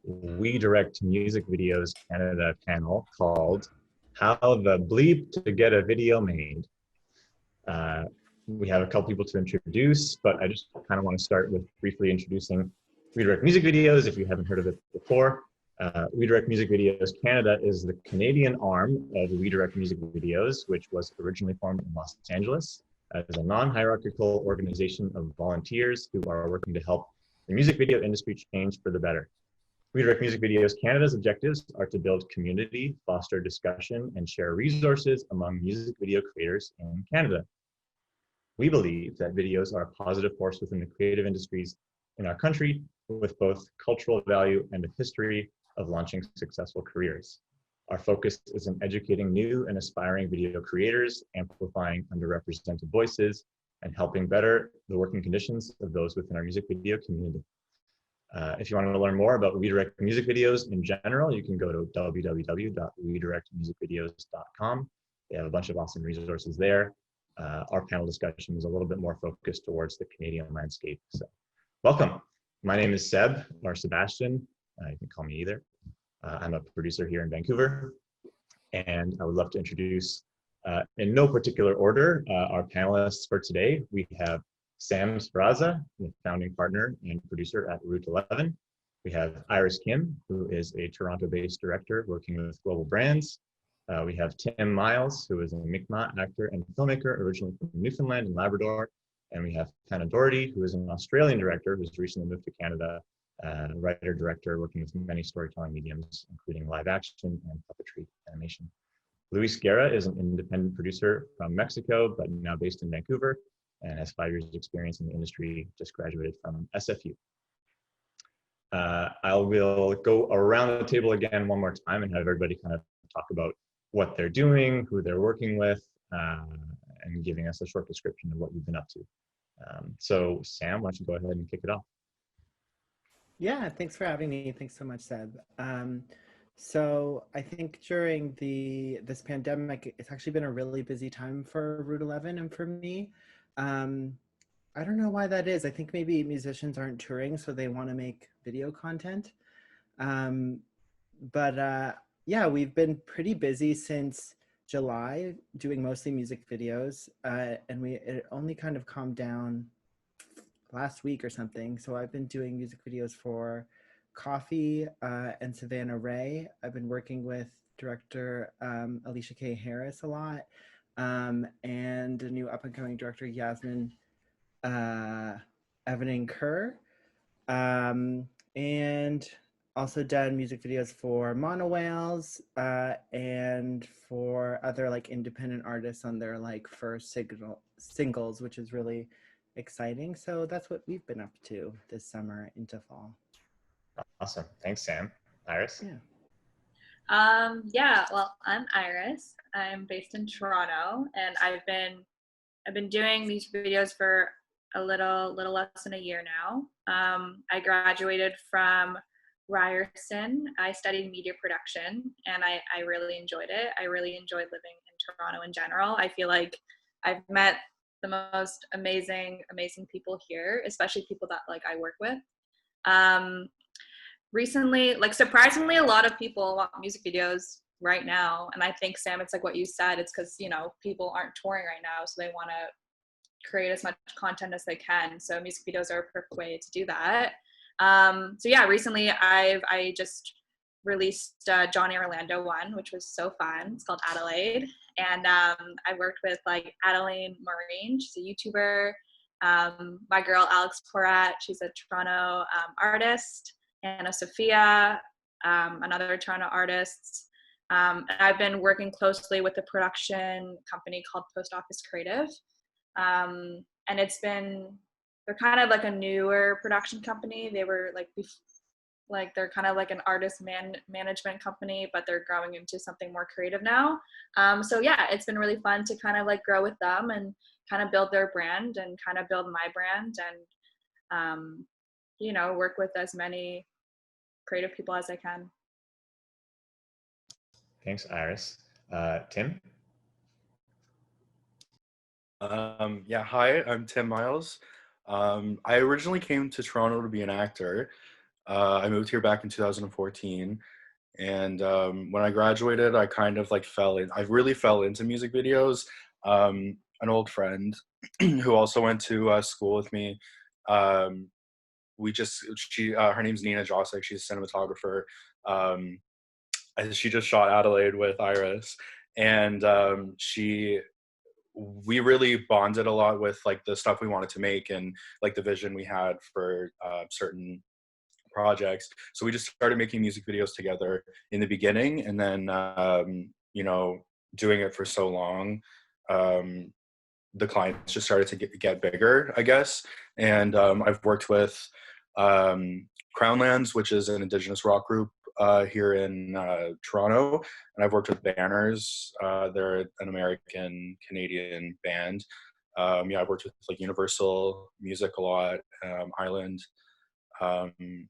We Direct Music Videos Canada panel called How the Bleep to Get a Video Made. We have a couple people to introduce, but I just kind of want to start with briefly introducing We Direct Music Videos if you haven't heard of it before. We Direct Music Videos Canada is the Canadian arm of We Direct Music Videos, which was originally formed in Los Angeles as a non-hierarchical organization of volunteers who are working to help the music video industry change for the better. We Direct Music Videos Canada's objectives are to build community, foster discussion, and share resources among music video creators in Canada. We believe that videos are a positive force within the creative industries in our country, with both cultural value and a history of launching successful careers. Our focus is in educating new and aspiring video creators, amplifying underrepresented voices, and helping better the working conditions of those within our music video community. If you want to learn more about We Direct Music Videos in general, you can go to www.wedirectmusicvideos.com. They have a bunch of awesome resources there. Our panel discussion is a little bit more focused towards the Canadian landscape. So welcome. My name is Seb, or Sebastian. You can call me either. I'm a producer here in Vancouver, and I would love to introduce, in no particular order, our panelists for today. We have Sam Sferrazza, the founding partner and producer at Route 11. We have Iris Kim, who is a Toronto-based director working with global brands. We have Tim Myles, who is a Mi'kmaq actor and filmmaker originally from Newfoundland and Labrador. And we have Dougherty, who is an Australian director who's recently moved to Canada, writer-director working with many storytelling mediums, including live action and puppetry animation. Luis Guerra is an independent producer from Mexico, but now based in Vancouver, and has 5 years of experience in the industry, just graduated from SFU. I will go around the table again one more time and have everybody kind of talk about what they're doing, who they're working with, and giving us a short description of what you've been up to. So Sam, why don't you go ahead and kick it off? Yeah, thanks for having me. Thanks so much, Seb. So I think during this pandemic, it's actually been a really busy time for Route 11 and for me. I don't know why that is. I think maybe musicians aren't touring, so they want to make video content. Yeah, we've been pretty busy since July, doing mostly music videos, and it only kind of calmed down last week or something. So I've been doing music videos for Coffee and Savannah Ray. I've been working with director Alicia K. Harris a lot, and a new up-and-coming director, Yasmin Evening Kerr, and also done music videos for Mono Whales and for other like independent artists on their like first singles, which is really exciting. So that's what we've been up to this summer into fall. Awesome. Thanks, Sam. Iris? Yeah, well, I'm Iris. I'm based in Toronto, and I've been doing these videos for a little less than a year now. I graduated from Ryerson. I studied media production, and I really enjoyed it. I really enjoyed living in Toronto in general. I feel like I've met the most amazing people here, especially people that like I work with. Recently, like surprisingly, a lot of people want music videos right now, and I think, Sam, it's like what you said. It's because people aren't touring right now, so they want to create as much content as they can. So music videos are a perfect way to do that. So yeah, recently I just released Johnny Orlando one, which was so fun. It's called Adelaide, and I worked with like Adeline Marine. She's a YouTuber. My girl Alex Porat, she's a Toronto artist. Anna Sophia, another Toronto artist. I've been working closely with a production company called Post Office Creative. And they're kind of like a newer production company. They were they're kind of like an artist management company, but they're growing into something more creative now. So yeah, it's been really fun to kind of like grow with them and kind of build their brand and kind of build my brand and, work with as many creative people as I can. Thanks, Iris. Tim? Yeah, hi, I'm Tim Myles. I originally came to Toronto to be an actor. I moved here back in 2014. And when I graduated, I kind of like I really fell into music videos. An old friend who also went to school with me, um, her name's Nina Josic. She's a cinematographer. Um, she just shot Adelaide with Iris, and we really bonded a lot with like the stuff we wanted to make and like the vision we had for certain projects. So we just started making music videos together in the beginning, and then doing it for so long, the clients just started to get bigger, I guess. And I've worked with Crownlands, which is an Indigenous rock group here in Toronto, and I've worked with Banners. They're an American Canadian band. I've worked with like Universal Music a lot, Island. Um,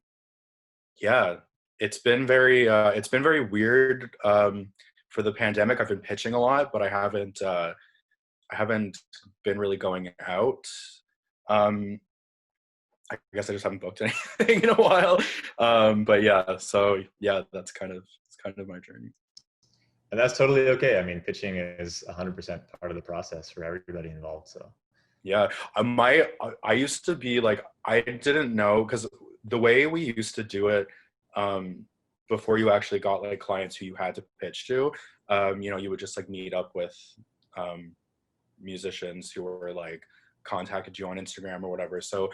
yeah, it's been very weird for the pandemic. I've been pitching a lot, but I haven't been really going out. I guess I just haven't booked anything in a while. But yeah, so yeah, it's kind of my journey. And that's totally okay. I mean, pitching is 100% part of the process for everybody involved. So yeah, I used to be like, I didn't know, because the way we used to do it, before you actually got like clients who you had to pitch to, you would just like meet up with musicians who were like contacted you on Instagram or whatever. So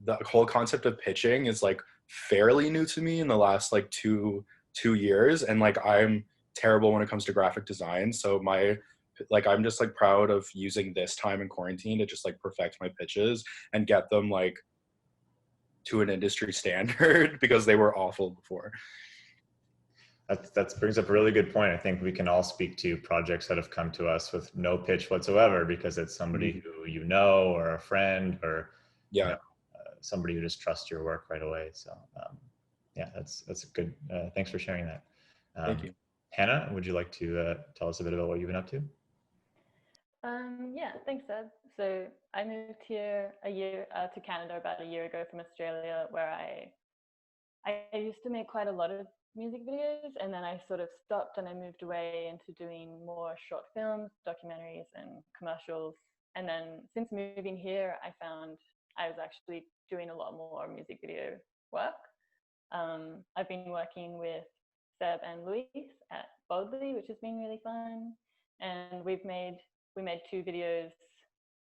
the whole concept of pitching is like fairly new to me in the last like two years, and like I'm terrible when it comes to graphic design. So I'm just like proud of using this time in quarantine to just like perfect my pitches and get them like to an industry standard because they were awful before. that brings up a really good point. I think we can all speak to projects that have come to us with no pitch whatsoever because it's somebody who you know, or a friend, or somebody who just trusts your work right away. So yeah, that's a good. Thanks for sharing that. Thank you. Hannah, would you like to tell us a bit about what you've been up to? Yeah, thanks, Ed. So I moved here to Canada about a year ago from Australia, where I used to make quite a lot of music videos, and then I sort of stopped and I moved away into doing more short films, documentaries, and commercials. And then since moving here, I found I was actually doing a lot more music video work. I've been working with Seb and Luis at Boldly, which has been really fun. And we made 2 videos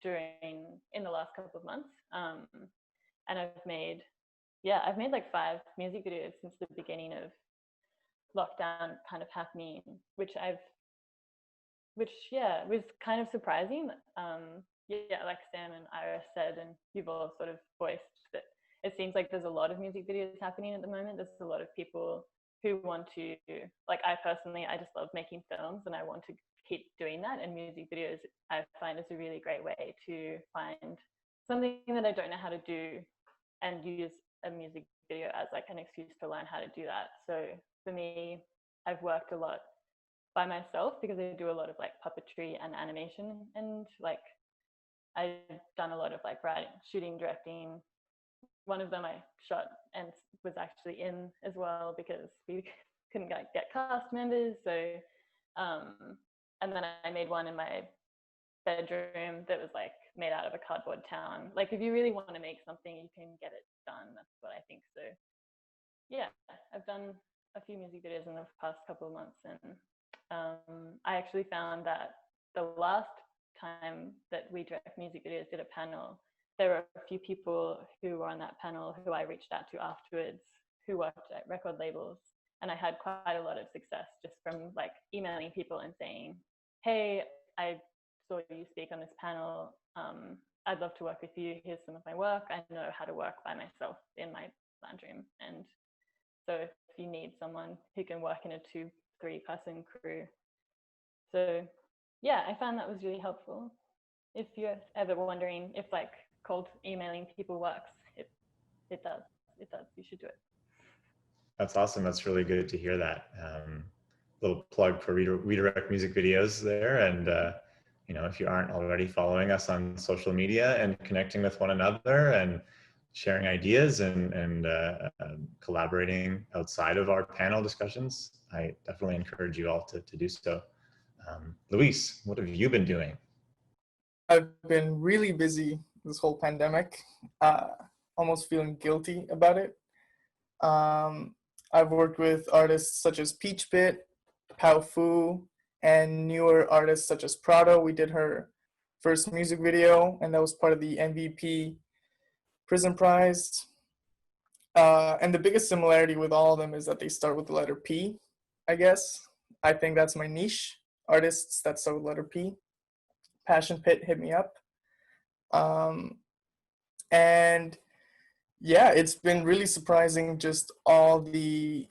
in the last couple of months. And I've made like 5 music videos since the beginning of lockdown kind of happening, which was kind of surprising. Like Sam and Iris said, and you've all sort of voiced that it seems like there's a lot of music videos happening at the moment. There's a lot of people who want to, like I personally, I just love making films and I want to keep doing that. And music videos, I find, is a really great way to find something that I don't know how to do and use a music video as like an excuse to learn how to do that. So for me, I've worked a lot by myself because I do a lot of like puppetry and animation, and like I've done a lot of like writing, shooting, directing. One of them I shot and was actually in as well because we couldn't get cast members. So, and then I made one in my bedroom that was like made out of a cardboard town. Like if you really want to make something, you can get it done. That's what I think. So yeah, I've done a few music videos in the past couple of months, and I actually found that the last time that We Direct Music Videos did a panel, there were a few people who were on that panel who I reached out to afterwards who worked at record labels, and I had quite a lot of success just from like emailing people and saying, hey, I saw you speak on this panel, I'd love to work with you, here's some of my work, I know how to work by myself in my lounge room. And so if you need someone who can work in a 2-3 person crew. So yeah, I found that was really helpful. If you're ever wondering if like cold emailing people works, it does. You should do it. That's awesome. That's really good to hear that. Little plug for Redirect Music Videos there. And, if you aren't already following us on social media and connecting with one another and sharing ideas and collaborating outside of our panel discussions. I definitely encourage you all to do so. Luis, what have you been doing? I've been really busy this whole pandemic, almost feeling guilty about it. I've worked with artists such as Peach Bit, Pao Fu, and newer artists such as Prado. We did her first music video, and that was part of the MVP Prison Prize. And the biggest similarity with all of them is that they start with the letter P, I guess. I think that's my niche, artists that start with letter P. Passion Pit hit me up. And yeah, it's been really surprising just all the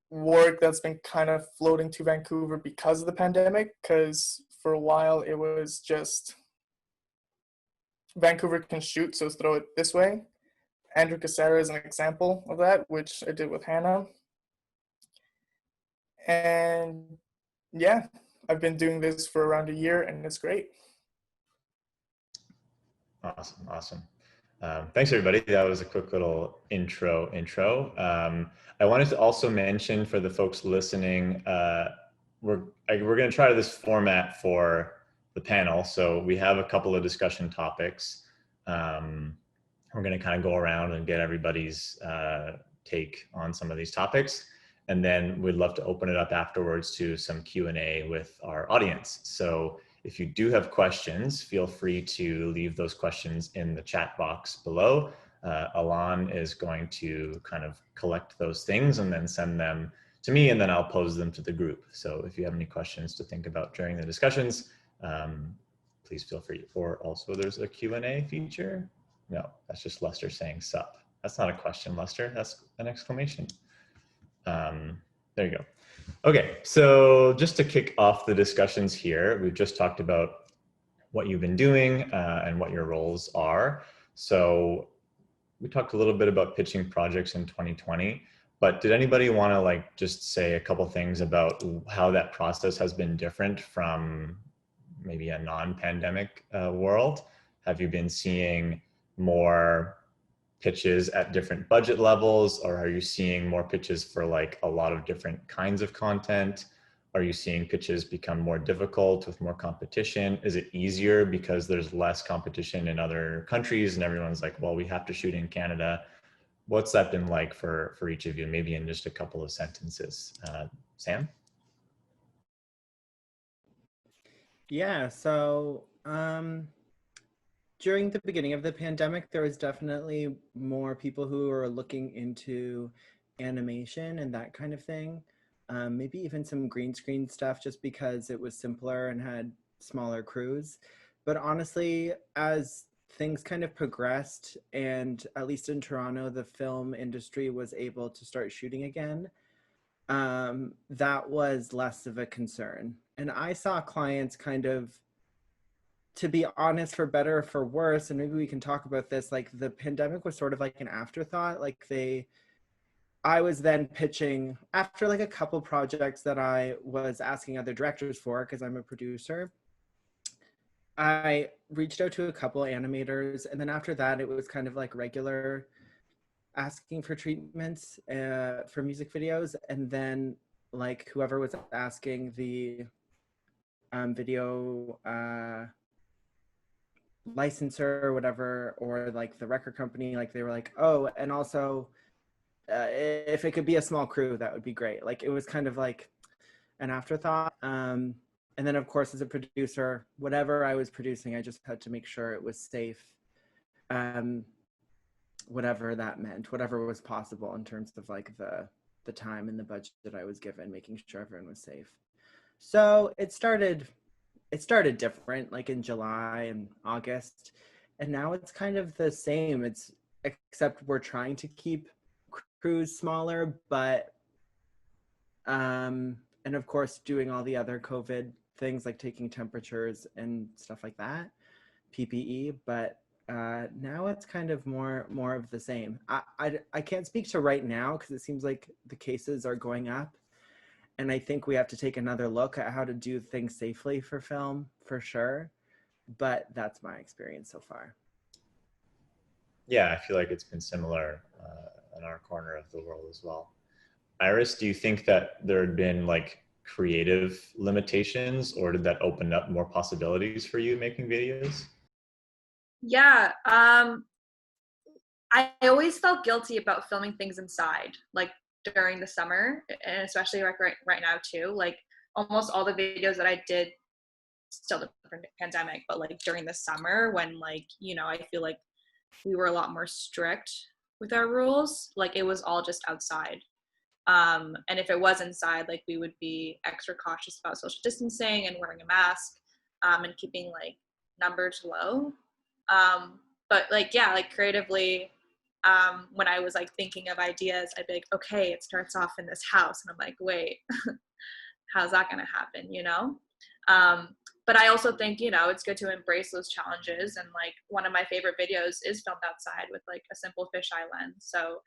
work that's been kind of floating to Vancouver because of the pandemic, because for a while it was just Vancouver can shoot, so throw it this way. Andrew Casera is an example of that, which I did with Hannah. And yeah, I've been doing this for around a year and it's great. Awesome. Thanks everybody. That was a quick little intro. I wanted to also mention for the folks listening, we're going to try this format for the panel. So we have a couple of discussion topics. We're going to kind of go around and get everybody's take on some of these topics. And then we'd love to open it up afterwards to some Q&A with our audience. So if you do have questions, feel free to leave those questions in the chat box below. Alon is going to kind of collect those things and then send them to me, and then I'll pose them to the group. So if you have any questions to think about during the discussions, please feel free. Or also there's a Q&A feature. No, that's just Lester saying sup. That's not a question, Lester, that's an exclamation. There you go. Okay, so just to kick off the discussions here, we've just talked about what you've been doing and what your roles are. So we talked a little bit about pitching projects in 2020, but did anybody want to just say a couple things about how that process has been different from maybe a non-pandemic world? Have you been seeing more pitches at different budget levels, or are you seeing more pitches for a lot of different kinds of content? Are you seeing pitches become more difficult with more competition? Is it easier because there's less competition in other countries and everyone's like, well, we have to shoot in Canada? What's that been like for each of you? Maybe in just a couple of sentences. Sam? Yeah, so during the beginning of the pandemic, there was definitely more people who were looking into animation and that kind of thing. Maybe even some green screen stuff just because it was simpler and had smaller crews. But honestly, as things kind of progressed, and at least in Toronto, the film industry was able to start shooting again, that was less of a concern. And I saw clients kind of, to be honest, for better or for worse, and maybe we can talk about this, the pandemic was sort of like an afterthought. I was then pitching after a couple projects that I was asking other directors for, because I'm a producer. I reached out to a couple animators, and then after that, it was kind of regular asking for treatments for music videos. And then whoever was asking the video licensor or whatever, or the record company, they were like, oh, and also if it could be a small crew, that would be great. It was kind of an afterthought. And then of course, as a producer, whatever I was producing, I just had to make sure it was safe, whatever that meant, whatever was possible in terms of the time and the budget that I was given, making sure everyone was safe. So it started different, in July and August, and now it's kind of the same. Except we're trying to keep crews smaller, but and of course doing all the other COVID things like taking temperatures and stuff like that, PPE. But now it's kind of more of the same. I can't speak to right now because it seems like the cases are going up. And I think we have to take another look at how to do things safely for film, for sure. But that's my experience so far. Yeah, I feel like it's been similar in our corner of the world as well. Iris, do you think that there had been like creative limitations, or did that open up more possibilities for you making videos? Yeah, I always felt guilty about filming things inside, like during the summer, and especially like right now too. Like almost all the videos that I did, still the pandemic, but like during the summer when like, you know, I feel like we were a lot more strict with our rules. Like it was all just outside. And if it was inside, like we would be extra cautious about social distancing and wearing a mask, and keeping like numbers low. But like, yeah, like creatively, when I was like thinking of ideas, I'd be like, okay, it starts off in this house. And I'm like, wait, how's that going to happen? You know? Um, but I also think, you know, it's good to embrace those challenges. And like one of my favorite videos is filmed outside with like a simple fisheye lens. So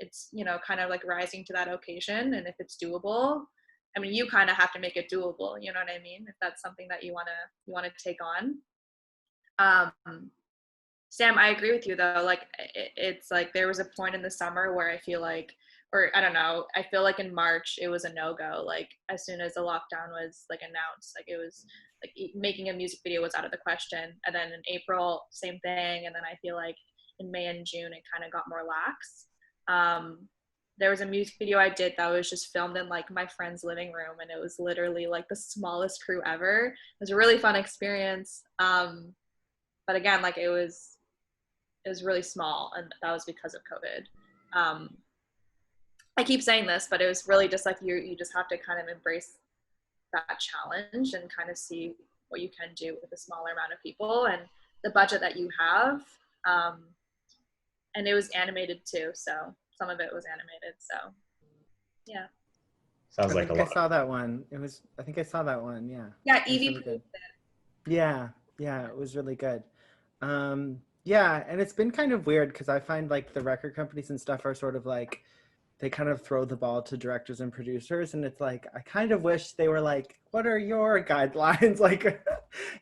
it's, you know, kind of like rising to that occasion. And if it's doable, I mean, you kind of have to make it doable. You know what I mean? If that's something that you want to take on. Sam, I agree with you though. Like it's like there was a point in the summer where I feel like, or I don't know, I feel like in March it was a no-go. Like as soon as the lockdown was like announced, like it was like making a music video was out of the question. And then in April, same thing. And then I feel like in May and June it kind of got more lax. There was a music video I did that was just filmed in like my friend's living room, and it was literally like the smallest crew ever. It was a really fun experience. But again, like it was really small, and that was because of COVID. I keep saying this, but it was really just like you just have to kind of embrace that challenge and kind of see what you can do with a smaller amount of people and the budget that you have. And it was animated too, so some of it was animated. So yeah. Sounds I like think a I lot. saw that one. I think I saw that one. Yeah. Yeah, It was Evie really good. produced it. Yeah. Yeah. It was really good. Yeah. And it's been kind of weird because I find like the record companies and stuff are sort of like, they kind of throw the ball to directors and producers. And it's like, I kind of wish they were like, what are your guidelines? Like,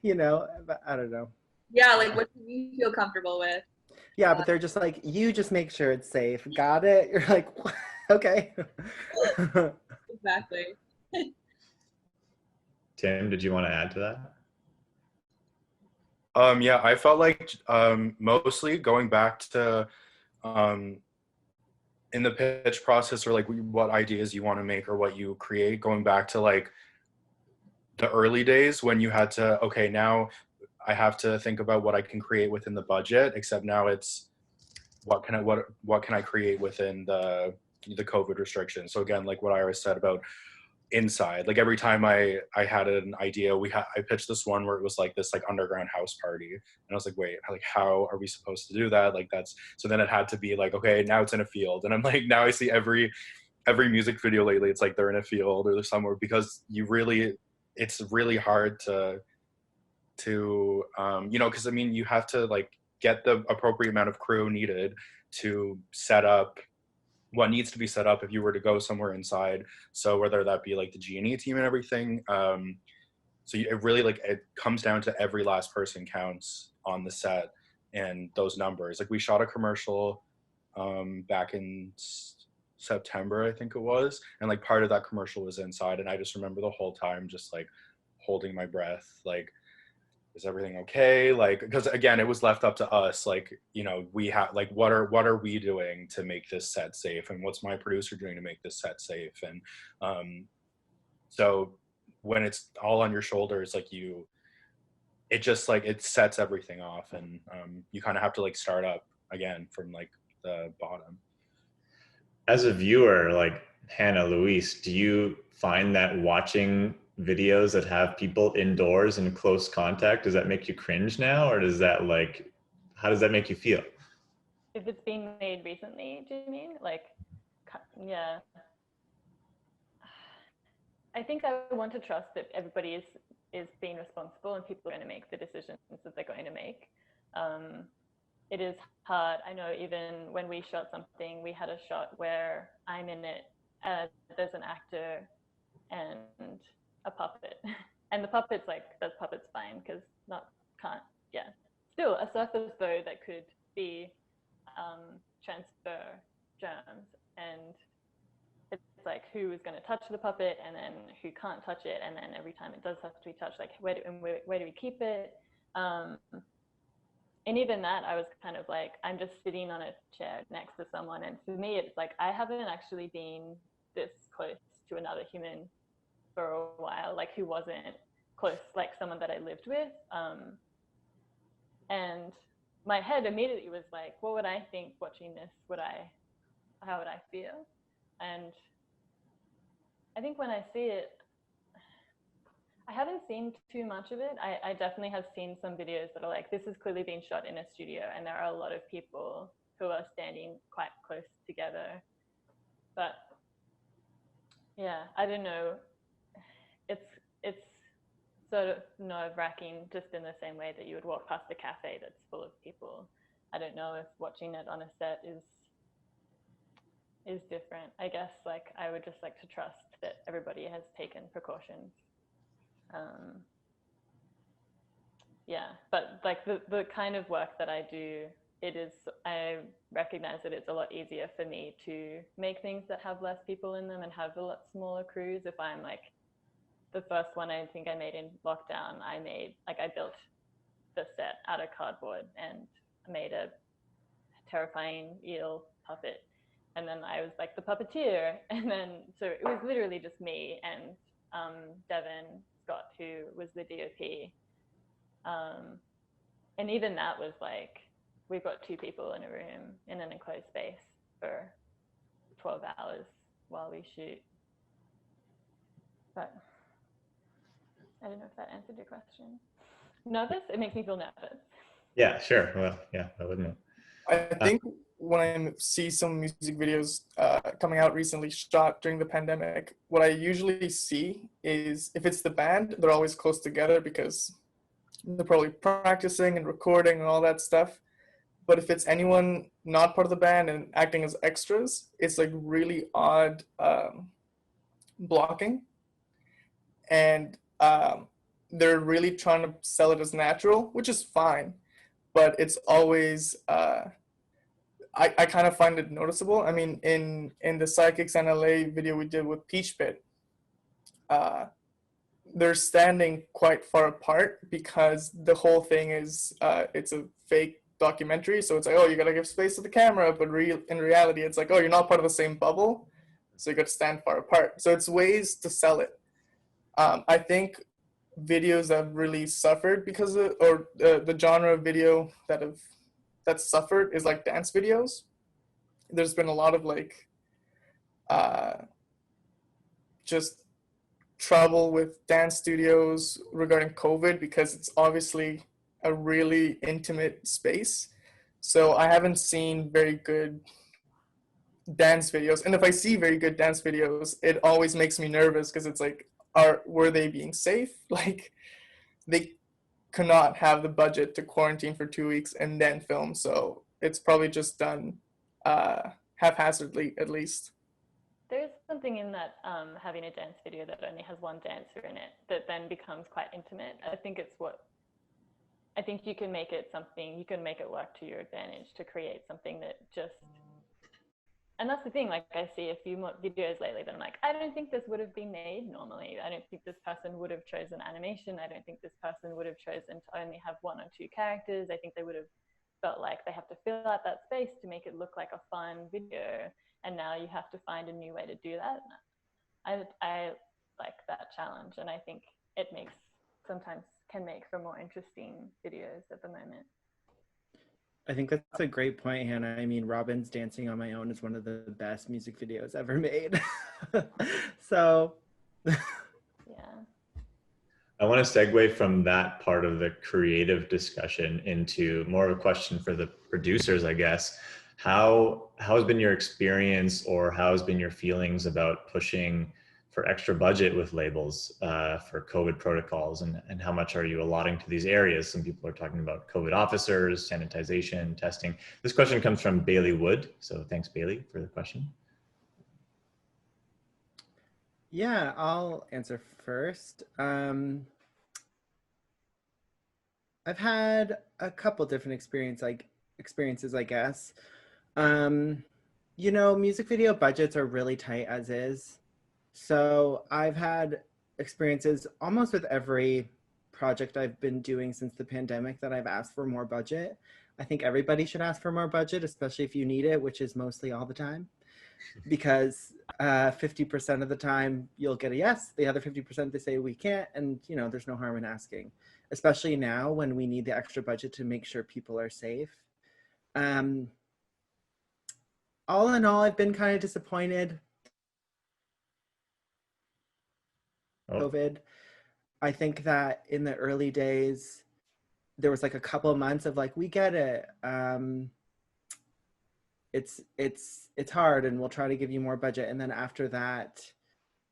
you know, but I don't know. Yeah, like what do you feel comfortable with? Yeah. But they're just like, you just make sure it's safe. Got it? You're like, okay. Exactly. Tim, did you want to add to that? Yeah, I felt like mostly going back to in the pitch process, or like what ideas you want to make or what you create, going back to like the early days when you had to, okay, now I have to think about what I can create within the budget, except now it's what can I create within the COVID restrictions. So again, like what Iris said about inside, like every time I had an idea, I pitched this one where it was like this like underground house party, and I was like, wait, like how are we supposed to do that? Like that's, so then it had to be like, okay, now it's in a field, and I'm like, now I see every music video lately, it's like they're in a field or they're somewhere, because it's really hard to you know, because I mean you have to like get the appropriate amount of crew needed to set up what needs to be set up if you were to go somewhere inside. So whether that be like the G&E team and everything, so it really like it comes down to every last person counts on the set, and those numbers. Like we shot a commercial back in September, I think it was, and like part of that commercial was inside, and I just remember the whole time just like holding my breath, like, is everything okay? Like, because again, it was left up to us, like, you know, we have like what are we doing to make this set safe, and what's my producer doing to make this set safe? And so when it's all on your shoulders, like it just like it sets everything off, and you kind of have to like start up again from like the bottom. As a viewer, like Hannah, Luis, do you find that watching videos that have people indoors in close contact, does that make you cringe now, or does that like, how does that make you feel? If it's been made recently, do you mean? Like, yeah. I think I want to trust that everybody is being responsible and people are going to make the decisions that they're going to make. It is hard. I know even when we shot something, we had a shot where I'm in it, there's an actor and a puppet. And the puppet's like, that puppet's fine because yeah. Still, a surface though that could be transfer germs, and it's like who is going to touch the puppet and then who can't touch it, and then every time it does have to be touched, like where do we keep it? And even that, I was kind of like, I'm just sitting on a chair next to someone, and for me it's like I haven't actually been this close to another human for a while, like who wasn't close, like someone that I lived with. And my head immediately was like, what would I think watching this? How would I feel? And I think when I see it, I haven't seen too much of it. I definitely have seen some videos that are like, this is clearly being shot in a studio, and there are a lot of people who are standing quite close together. But yeah, I don't know. It's sort of nerve-wracking, just in the same way that you would walk past a cafe that's full of people. I don't know if watching it on a set is different. I guess like I would just like to trust that everybody has taken precautions. Yeah, but like the kind of work that I do, I recognize that it's a lot easier for me to make things that have less people in them and have a lot smaller crews. If I'm like, the first one I think I made in lockdown, I built the set out of cardboard and made a terrifying eel puppet. And then I was like the puppeteer. And then, so it was literally just me and Devin Scott, who was the DOP. And even that was like, we've got 2 people in a room in an enclosed space for 12 hours while we shoot. But I don't know if that answered your question. Nervous? It makes me feel nervous. Yeah, sure. Well, yeah, I wouldn't know. I think when I see some music videos coming out recently shot during the pandemic, what I usually see is if it's the band, they're always close together because they're probably practicing and recording and all that stuff. But if it's anyone not part of the band and acting as extras, it's like really odd blocking. And they're really trying to sell it as natural, which is fine. But it's always, I kind of find it noticeable. I mean, in the Psychics NLA video we did with Peach Pit, they're standing quite far apart because the whole thing is, it's a fake documentary. So it's like, oh, you gotta give space to the camera. But in reality, it's like, oh, you're not part of the same bubble. So you gotta stand far apart. So it's ways to sell it. I think videos that have really suffered because of, or the genre of video that suffered is like dance videos. There's been a lot of like just trouble with dance studios regarding COVID because it's obviously a really intimate space. So I haven't seen very good dance videos. And if I see very good dance videos, it always makes me nervous because it's like, were they being safe? Like, they cannot have the budget to quarantine for 2 weeks and then film. So it's probably just done haphazardly, at least. There's something in that having a dance video that only has one dancer in it that then becomes quite intimate. I think you can make it something, you can make it work to your advantage to create something that just, and that's the thing, like I see a few more videos lately that I'm like, I don't think this would have been made normally. I don't think this person would have chosen animation. I don't think this person would have chosen to only have 1 or 2 characters. I think they would have felt like they have to fill out that space to make it look like a fun video. And now you have to find a new way to do that. I like that challenge. And I think it sometimes can make for more interesting videos at the moment. I think that's a great point, Hannah. I mean, Robin's Dancing on My Own is one of the best music videos ever made. So, yeah. I want to segue from that part of the creative discussion into more of a question for the producers, I guess. How has been your experience, or how has been your feelings about pushing for extra budget with labels for COVID protocols, and how much are you allotting to these areas? Some people are talking about COVID officers, sanitization, testing. This question comes from Bailey Wood. So thanks, Bailey, for the question. Yeah, I'll answer first. I've had a couple different experiences, I guess. You know, music video budgets are really tight as is. So I've had experiences almost with every project I've been doing since the pandemic that I've asked for more budget. I think everybody should ask for more budget, especially if you need it, which is mostly all the time, because 50% of the time you'll get a yes. The other 50% they say we can't, and you know there's no harm in asking, especially now when we need the extra budget to make sure people are safe. Um, all in all, I've been kind of disappointed. Oh, COVID. I think that in the early days, there was like a couple of months of like, we get it. It's hard, and we'll try to give you more budget. And then after that,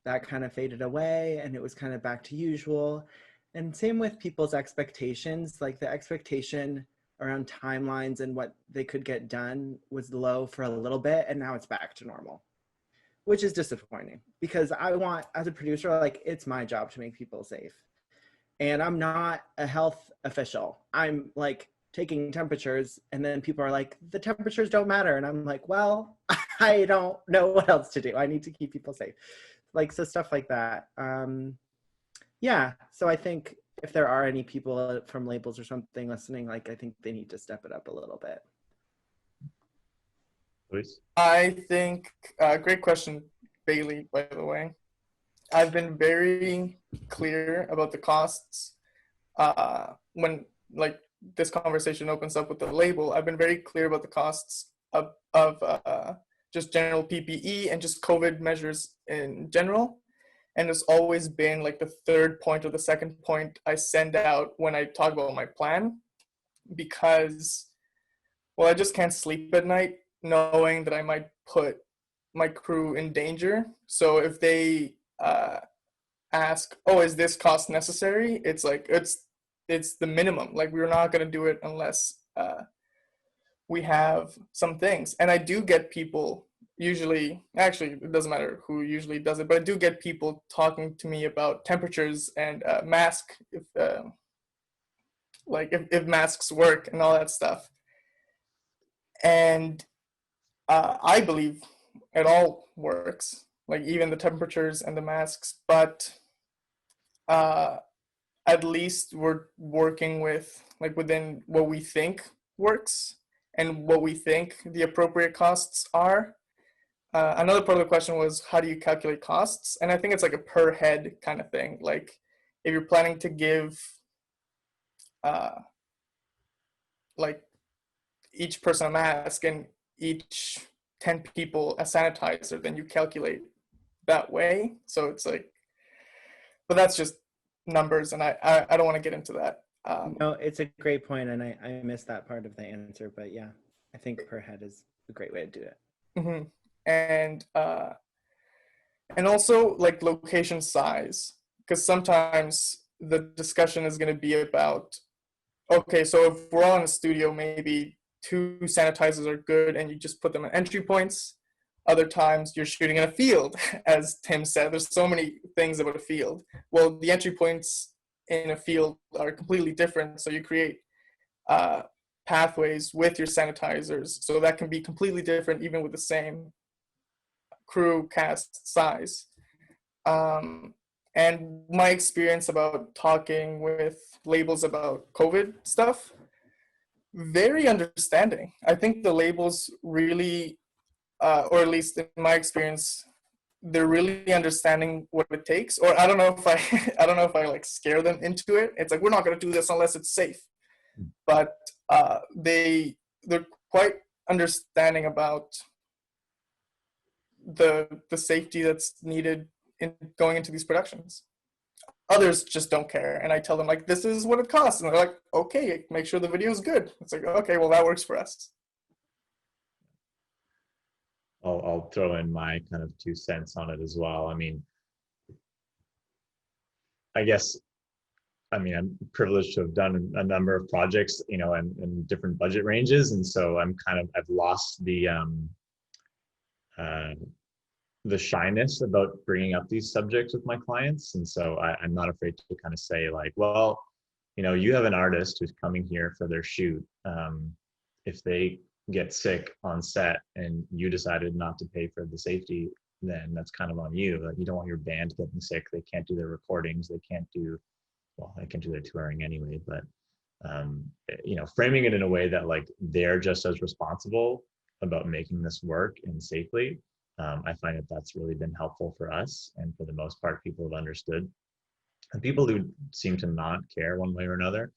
that kind of faded away, and it was kind of back to usual. And same with people's expectations. Like the expectation around timelines and what they could get done was low for a little bit, and now it's back to normal, which is disappointing because I want, as a producer, like it's my job to make people safe. And I'm not a health official. I'm like taking temperatures, and then people are like, the temperatures don't matter. And I'm like, well, I don't know what else to do. I need to keep people safe. Like, so stuff like that. Yeah. So I think if there are any people from labels or something listening, like, I think they need to step it up a little bit. Luis? I think, great question, Bailey, by the way. I've been very clear about the costs. When like this conversation opens up with the label, I've been very clear about the costs of just general PPE and just COVID measures in general. And it's always been like the third point or the second point I send out when I talk about my plan, because, well, I just can't sleep at night knowing that I might put my crew in danger. So if they ask, oh, is this cost necessary? It's like, it's the minimum. Like, we're not going to do it unless we have some things. And I do get people usually, actually, it doesn't matter who usually does it, but I do get people talking to me about temperatures and mask, if masks work and all that stuff. And I believe it all works, like even the temperatures and the masks, but at least we're working with like within what we think works and what we think the appropriate costs are. Another part of the question was, how do you calculate costs? And I think it's like a per head kind of thing. Like if you're planning to give like each person a mask and each 10 people a sanitizer, then you calculate that way. So it's like, but that's just numbers, and I don't want to get into that. No, it's a great point, and I missed that part of the answer, but yeah, I think per head is a great way to do it. Mm-hmm. And also like location size, because sometimes the discussion is going to be about, okay, so if we're all in a studio, maybe 2 sanitizers are good and you just put them at entry points. Other times you're shooting in a field, as Tim said. There's so many things about a field. Well, the entry points in a field are completely different. So you create pathways with your sanitizers. So that can be completely different even with the same crew cast size. And my experience about talking with labels about COVID stuff, very understanding. I think the labels really, or at least in my experience, they're really understanding what it takes. Or I don't know if I don't know if I like scare them into it. It's like, we're not going to do this unless it's safe. But they're quite understanding about the safety that's needed in going into these productions. Others just don't care, and I tell them like, this is what it costs, and they're like, okay, make sure the video is good. It's like, okay, well, that works for us. I'll throw in my kind of 2 cents on it as well. I mean, I'm privileged to have done a number of projects, you know, in different budget ranges, and so I've lost the shyness about bringing up these subjects with my clients. And so I'm not afraid to kind of say like, well, you know, you have an artist who's coming here for their shoot. If they get sick on set and you decided not to pay for the safety, then that's kind of on you. Like, you don't want your band getting sick. They can't do their recordings. They can't do, well, they can do their touring anyway, but framing it in a way that like they're just as responsible about making this work and safely. I find that that's really been helpful for us. And for the most part, people have understood. And people who seem to not care one way or another,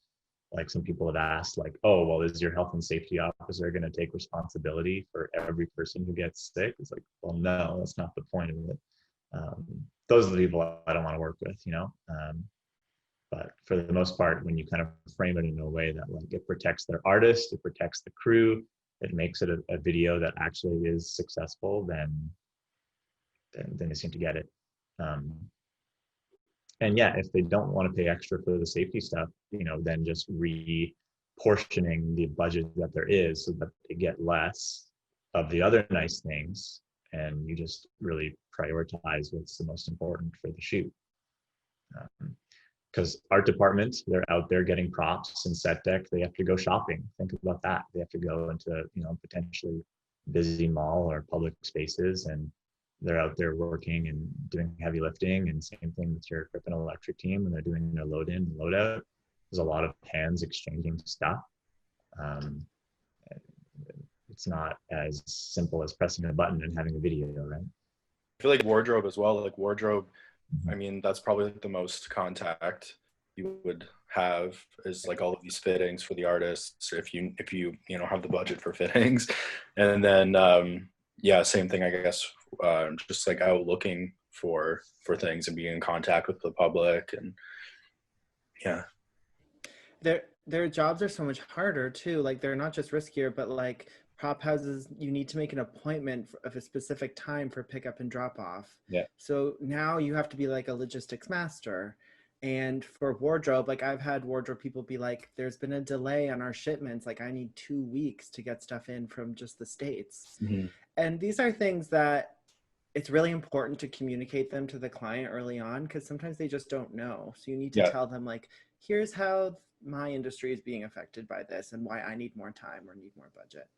like some people have asked like, oh, well, is your health and safety officer going to take responsibility for every person who gets sick? It's like, well, no, that's not the point of it. Those are the people I don't want to work with, but for the most part, when you kind of frame it in a way that like it protects their artist, it protects the crew, it makes it a video that actually is successful, then they seem to get it. And yeah, if they don't want to pay extra for the safety stuff, then just portioning the budget that there is so that they get less of the other nice things, and you just really prioritize what's the most important for the shoot. Because art department, they're out there getting props and set deck. They have to go shopping. Think about that. They have to go into potentially busy mall or public spaces, and they're out there working and doing heavy lifting. And same thing with your equipment electric team when they're doing their load in and load out. There's a lot of hands exchanging stuff. It's not as simple as pressing a button and having a video, right? I feel like wardrobe as well. Like wardrobe, I mean, that's probably the most contact you would have is like all of these fittings for the artists if you have the budget for fittings. And then same thing, I guess, just like out looking for things and being in contact with the public. And their jobs are so much harder too. Like, they're not just riskier, but like prop houses, you need to make an appointment of a specific time for pickup and drop off. Yeah. So now you have to be like a logistics master. And for wardrobe, like I've had wardrobe people be like, there's been a delay on our shipments. Like, I need 2 weeks to get stuff in from just the States. Mm-hmm. And these are things that it's really important to communicate them to the client early on, because sometimes they just don't know. So you need to tell them like, here's how my industry is being affected by this and why I need more time or need more budget.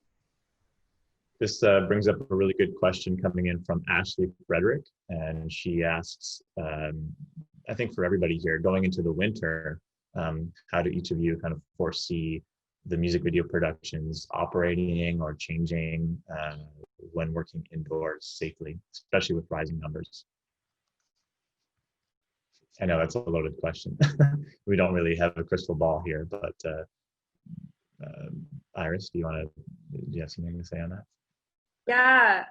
This brings up a really good question coming in from Ashley Frederick. And she asks, I think for everybody here, going into the winter, how do each of you kind of foresee the music video productions operating or changing when working indoors safely, especially with rising numbers? I know that's a loaded question. We don't really have a crystal ball here, but Iris, do you have something to say on that? Yeah,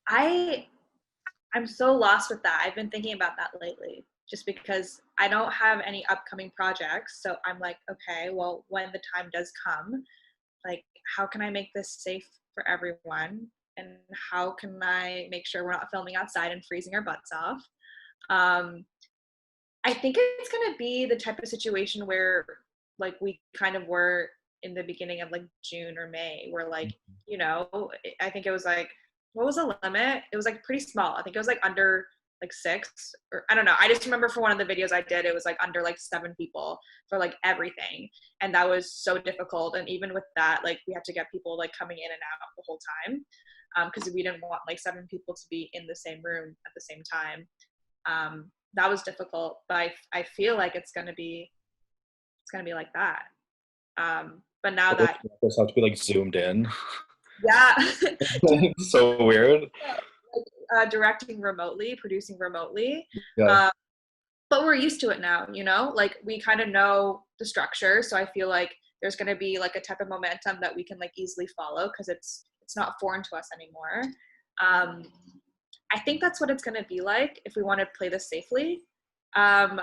I'm so lost with that. I've been thinking about that lately, just because I don't have any upcoming projects. So I'm like, okay, well, when the time does come, like, how can I make this safe for everyone? And how can I make sure we're not filming outside and freezing our butts off? I think it's going to be the type of situation where like we kind of were in the beginning of like June or May, where like, I think it was like, what was the limit? It was like pretty small. I think it was like under like 6, or I don't know. I just remember for one of the videos I did, it was like under like 7 people for like everything. And that was so difficult. And even with that, like we had to get people like coming in and out the whole time. Because we didn't want like 7 people to be in the same room at the same time. That was difficult, but I feel like it's gonna be like that. But now that this have to be like zoomed in. Yeah. So weird. Directing remotely, producing remotely. Yeah. But we're used to it now, like we kind of know the structure. So I feel like there's going to be like a type of momentum that we can like easily follow, because it's not foreign to us anymore. I think that's what it's going to be like if we want to play this safely. I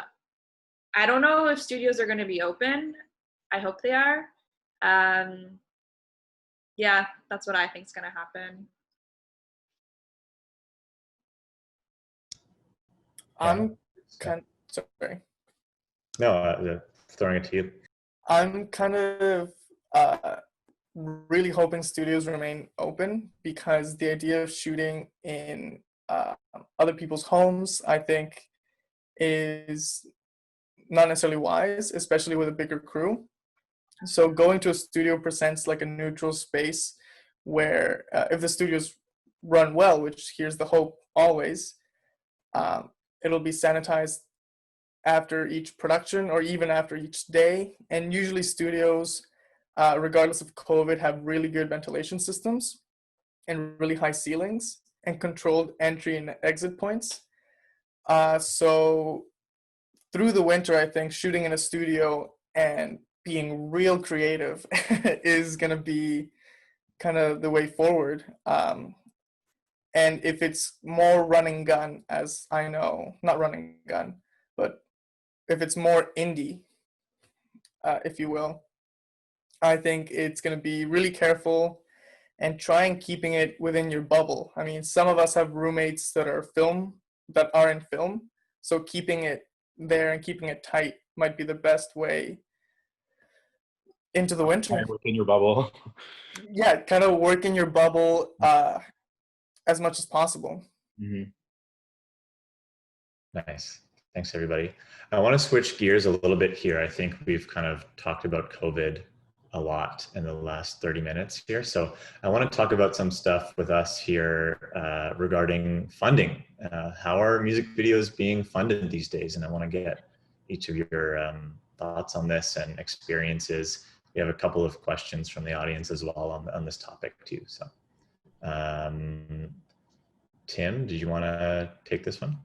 don't know if studios are going to be open. I hope they are. Yeah, that's what I think is going to happen. I'm sorry. No, throwing it to you. I'm kind of really hoping studios remain open, because the idea of shooting in other people's homes, I think, is not necessarily wise, especially with a bigger crew. So going to a studio presents like a neutral space where if the studios run well, which here's the hope always, it'll be sanitized after each production or even after each day. And usually studios, regardless of COVID, have really good ventilation systems and really high ceilings and controlled entry and exit points. So through the winter, I think shooting in a studio and being real creative is going to be kind of the way forward. And if it's more running gun, as I know, not running gun, but if it's more indie, if you will, I think it's going to be really careful and try and keeping it within your bubble. I mean, some of us have roommates that are in film, so keeping it there and keeping it tight might be the best way into the winter. Kind of work in your bubble. Yeah, kind of work in your bubble as much as possible. Mm-hmm. Nice. Thanks, everybody. I want to switch gears a little bit here. I think we've kind of talked about COVID a lot in the last 30 minutes here. So I want to talk about some stuff with us here regarding funding. How are music videos being funded these days? And I want to get each of your thoughts on this and experiences. We have a couple of questions from the audience as well on this topic too. So Tim, did you want to take this one?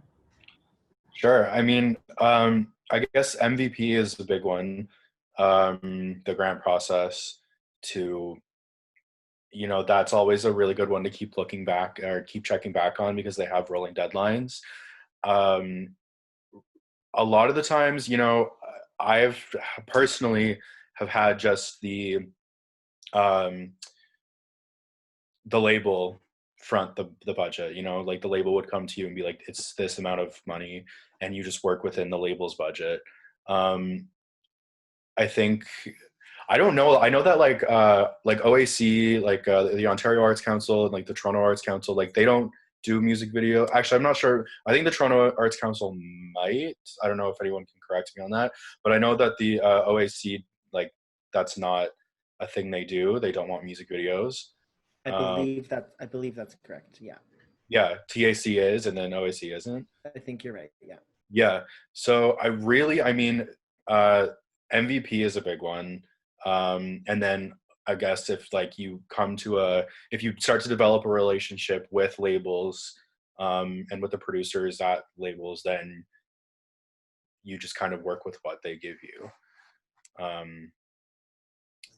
Sure. I mean, I guess MVP is the big one. The grant process that's always a really good one to keep looking back or keep checking back on because they have rolling deadlines. A lot of the times, I've personally have had just the label front the budget, like the label would come to you and be like, it's this amount of money, and you just work within the label's budget. I think, I don't know. I know that like OAC, like the Ontario Arts Council and like the Toronto Arts Council, like they don't do music video. Actually, I'm not sure. I think the Toronto Arts Council might. I don't know if anyone can correct me on that, but I know that the OAC, like that's not a thing they do. They don't want music videos. I believe that's correct. Yeah. Yeah, TAC is, and then OAC isn't. I think you're right. Yeah. Yeah. So MVP is a big one. And then I guess if like you if you start to develop a relationship with labels, and with the producers at labels, then you just kind of work with what they give you.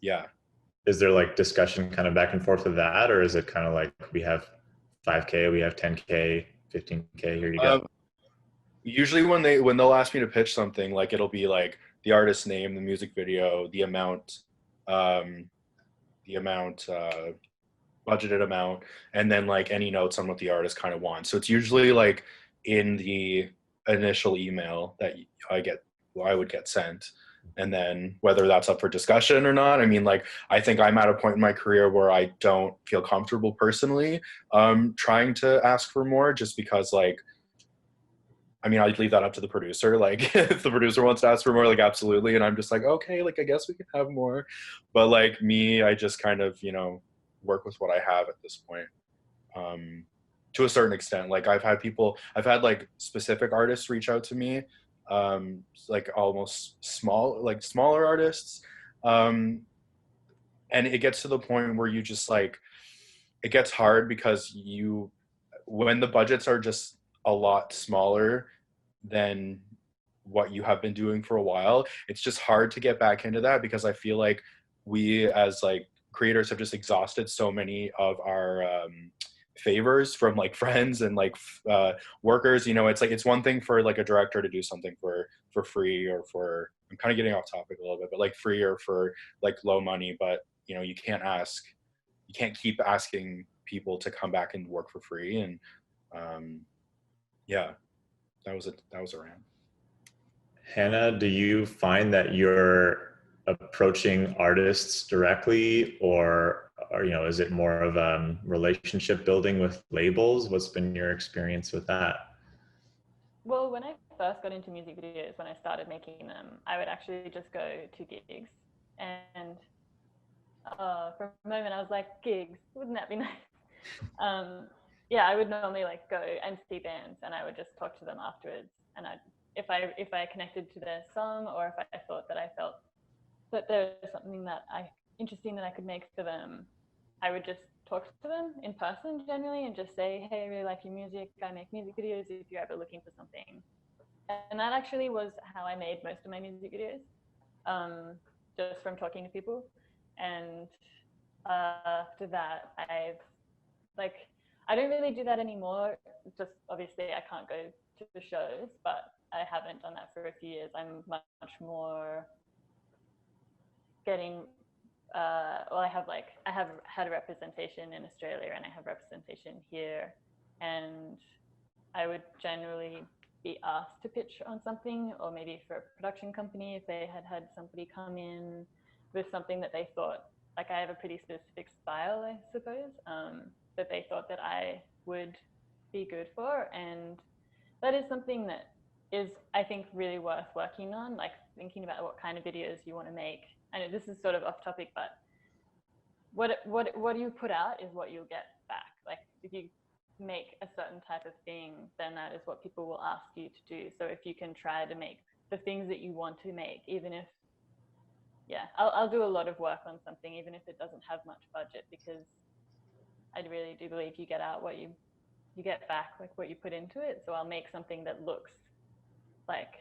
Yeah. Is there like discussion kind of back and forth of that, or is it kind of like we have 5K, we have 10K, 15K, here you go? Usually when they'll ask me to pitch something, like it'll be like the artist's name, the music video, the amount, budgeted amount, and then like any notes on what the artist kind of wants. So it's usually like in the initial email that I would get sent. And then whether that's up for discussion or not, I mean, like, I think I'm at a point in my career where I don't feel comfortable personally trying to ask for more, just because like, I mean, I'd leave that up to the producer. Like if the producer wants to ask for more, like absolutely. And I'm just like, okay, like I guess we can have more. But like me, I just kind of, work with what I have at this point. To a certain extent, like I've had like specific artists reach out to me, like almost smaller artists. And it gets to the point where you just like, it gets hard because when the budgets are just a lot smaller than what you have been doing for a while, it's just hard to get back into that, because I feel like we as like creators have just exhausted so many of our favors from like friends and like workers. It's like, it's one thing for like a director to do something for free, or for, I'm kind of getting off topic a little bit, but like free or for like low money, but you can't keep asking people to come back and work for free. And yeah, that was a rant. Hannah, do you find that you're approaching artists directly, or is it more of a relationship building with labels? What's been your experience with that? Well, when I first got into music videos, when I started making them, I would actually just go to gigs, and for a moment, I was like, gigs, wouldn't that be nice? Yeah, I would normally like go and see bands, and I would just talk to them afterwards. And if I connected to their song, or if I thought that I felt that there was something interesting that I could make for them, I would just talk to them in person generally and just say, hey, I really like your music. I make music videos if you're ever looking for something. And that actually was how I made most of my music videos, just from talking to people. And after that, I don't really do that anymore. Just obviously I can't go to the shows, but I haven't done that for a few years. I'm much more getting, I have had a representation in Australia, and I have representation here, and I would generally be asked to pitch on something, or maybe for a production company if they had somebody come in with something that they thought, like I have a pretty specific style, I suppose, that they thought that I would be good for. And that is something that is, I think, really worth working on, like thinking about what kind of videos you want to make. I know this is sort of off topic, but what you put out is what you'll get back. Like if you make a certain type of thing, then that is what people will ask you to do. So if you can try to make the things that you want to make, even if, I'll do a lot of work on something, even if it doesn't have much budget, because I really do believe you get out what you get back, like what you put into it. So I'll make something that looks like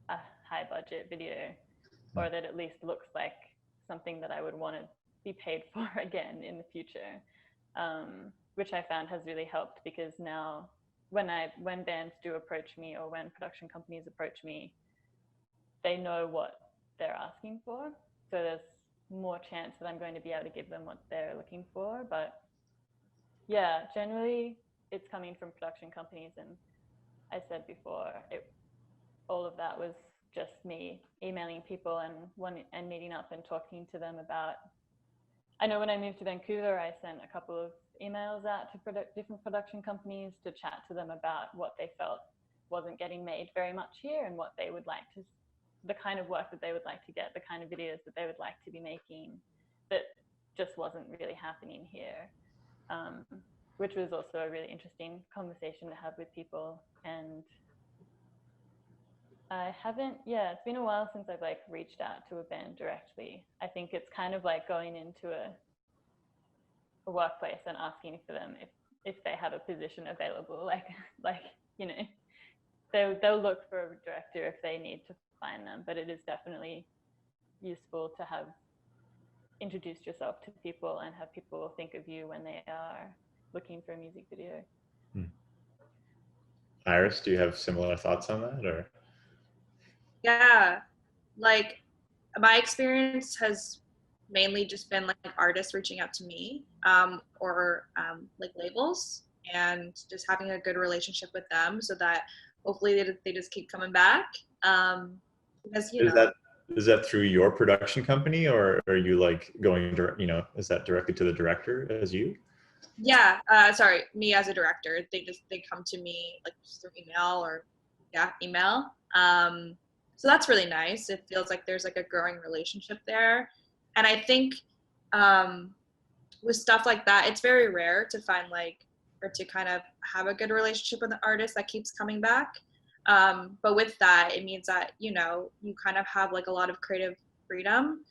a high budget video, or that at least looks like something that I would want to be paid for again in the future, which I found has really helped, because now when bands do approach me, or when production companies approach me, they know what they're asking for. So there's more chance that I'm going to be able to give them what they're looking for. But yeah, generally it's coming from production companies. And I said before, all of that was just me emailing people and meeting up and talking to them about, I know when I moved to Vancouver, I sent a couple of emails out to different production companies to chat to them about what they felt wasn't getting made very much here, and what they would like to, the kind of work that they would like to get, the kind of videos that they would like to be making that just wasn't really happening here, which was also a really interesting conversation to have with people. And I haven't, it's been a while since I've like reached out to a band directly. I think it's kind of like going into a workplace and asking for them if they have a position available, like you know, they'll look for a director if they need to find them, but it is definitely useful to have introduced yourself to people and have people think of you when they are looking for a music video. Iris, do you have similar thoughts on that, or? Yeah, like my experience has mainly just been like artists reaching out to me, or like labels, and just having a good relationship with them, so that hopefully they just keep coming back. Because Is that through your production company, or are you like going direct, is that directly to the director as you? Yeah, sorry, me as a director, they come to me like just through email, or email. So that's really nice. It feels like there's like a growing relationship there. And I think with stuff like that, it's very rare to find or to kind of have a good relationship with an artist that keeps coming back. But with that, it means that, you kind of have like a lot of creative freedom.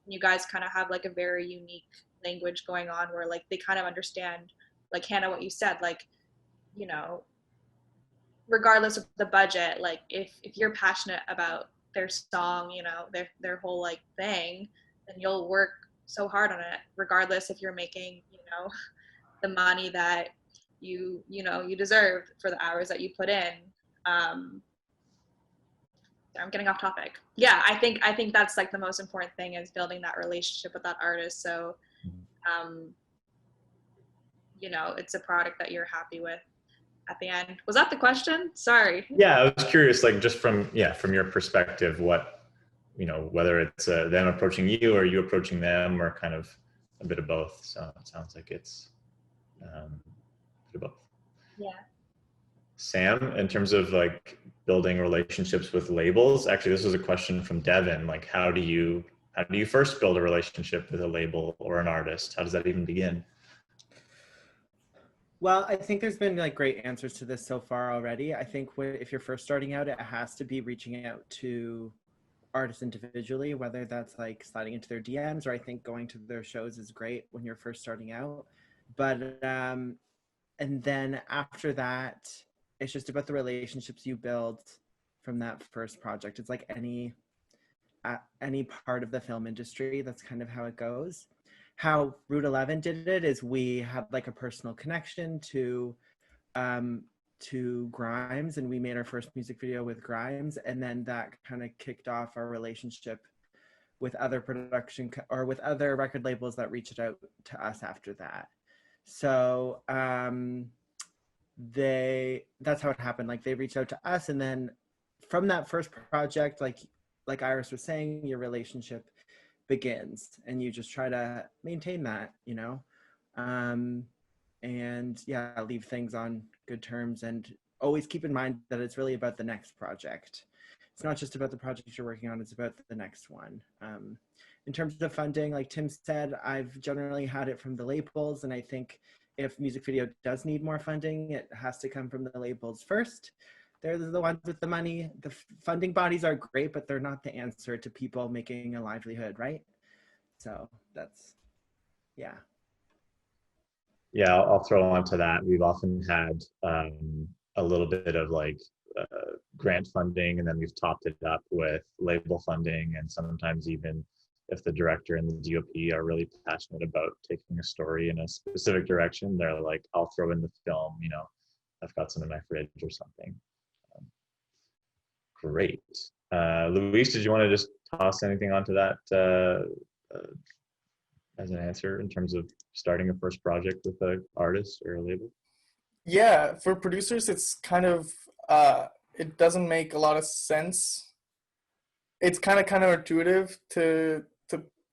You guys kind of have like a very unique language going on, where like they kind of understand, like Hannah, what you said, like, regardless of the budget, like if you're passionate about their song, their whole like thing, then you'll work so hard on it, regardless if you're making, the money that you deserve for the hours that you put in. I'm getting off topic. Yeah, I think that's like the most important thing, is building that relationship with that artist. So, it's a product that you're happy with at the end. Was that the question? Sorry. Yeah, I was curious, like just from your perspective, what, whether it's them approaching you or you approaching them, or kind of a bit of both. So it sounds like it's a bit of both. Yeah. Sam, in terms of like building relationships with labels, actually, this was a question from Devin. Like, how do you how do you first build a relationship with a label or an artist? How does that even begin? Well, I think there's been like great answers to this so far already. I think if you're first starting out, it has to be reaching out to artists individually, whether that's like sliding into their DMs, or I think going to their shows is great when you're first starting out. But and then after that, it's just about the relationships you build from that first project. It's like any part of the film industry. That's kind of how it goes. How Route 11 did it is we had like a personal connection to Grimes, and we made our first music video with Grimes, and then that kind of kicked off our relationship with other production or with other record labels that reached out to us after that. So that's how it happened. Like they reached out to us, and then from that first project, like Iris was saying, your relationship begins, and you just try to maintain that, you know, and yeah, leave things on good terms, and always keep in mind that it's really about the next project. It's not just about the project you're working on, it's about the next one. In terms of funding, like Tim said, I've generally had it from the labels, and I think if music video does need more funding, it has to come from the labels first. They're the ones with the money. The funding bodies are great, but they're not the answer to people making a livelihood, right? So that's, yeah. Yeah, I'll throw on to that. We've often had a little bit of like grant funding, and then we've topped it up with label funding, and sometimes even if the director and the DOP are really passionate about taking a story in a specific direction, they're like, I'll throw in the film, you know, I've got some in my fridge or something. Great. Luis, did you want to just toss anything onto that as an answer in terms of starting a first project with an artist or a label? Yeah, for producers, it's kind of, it doesn't make a lot of sense. It's kind of counterintuitive to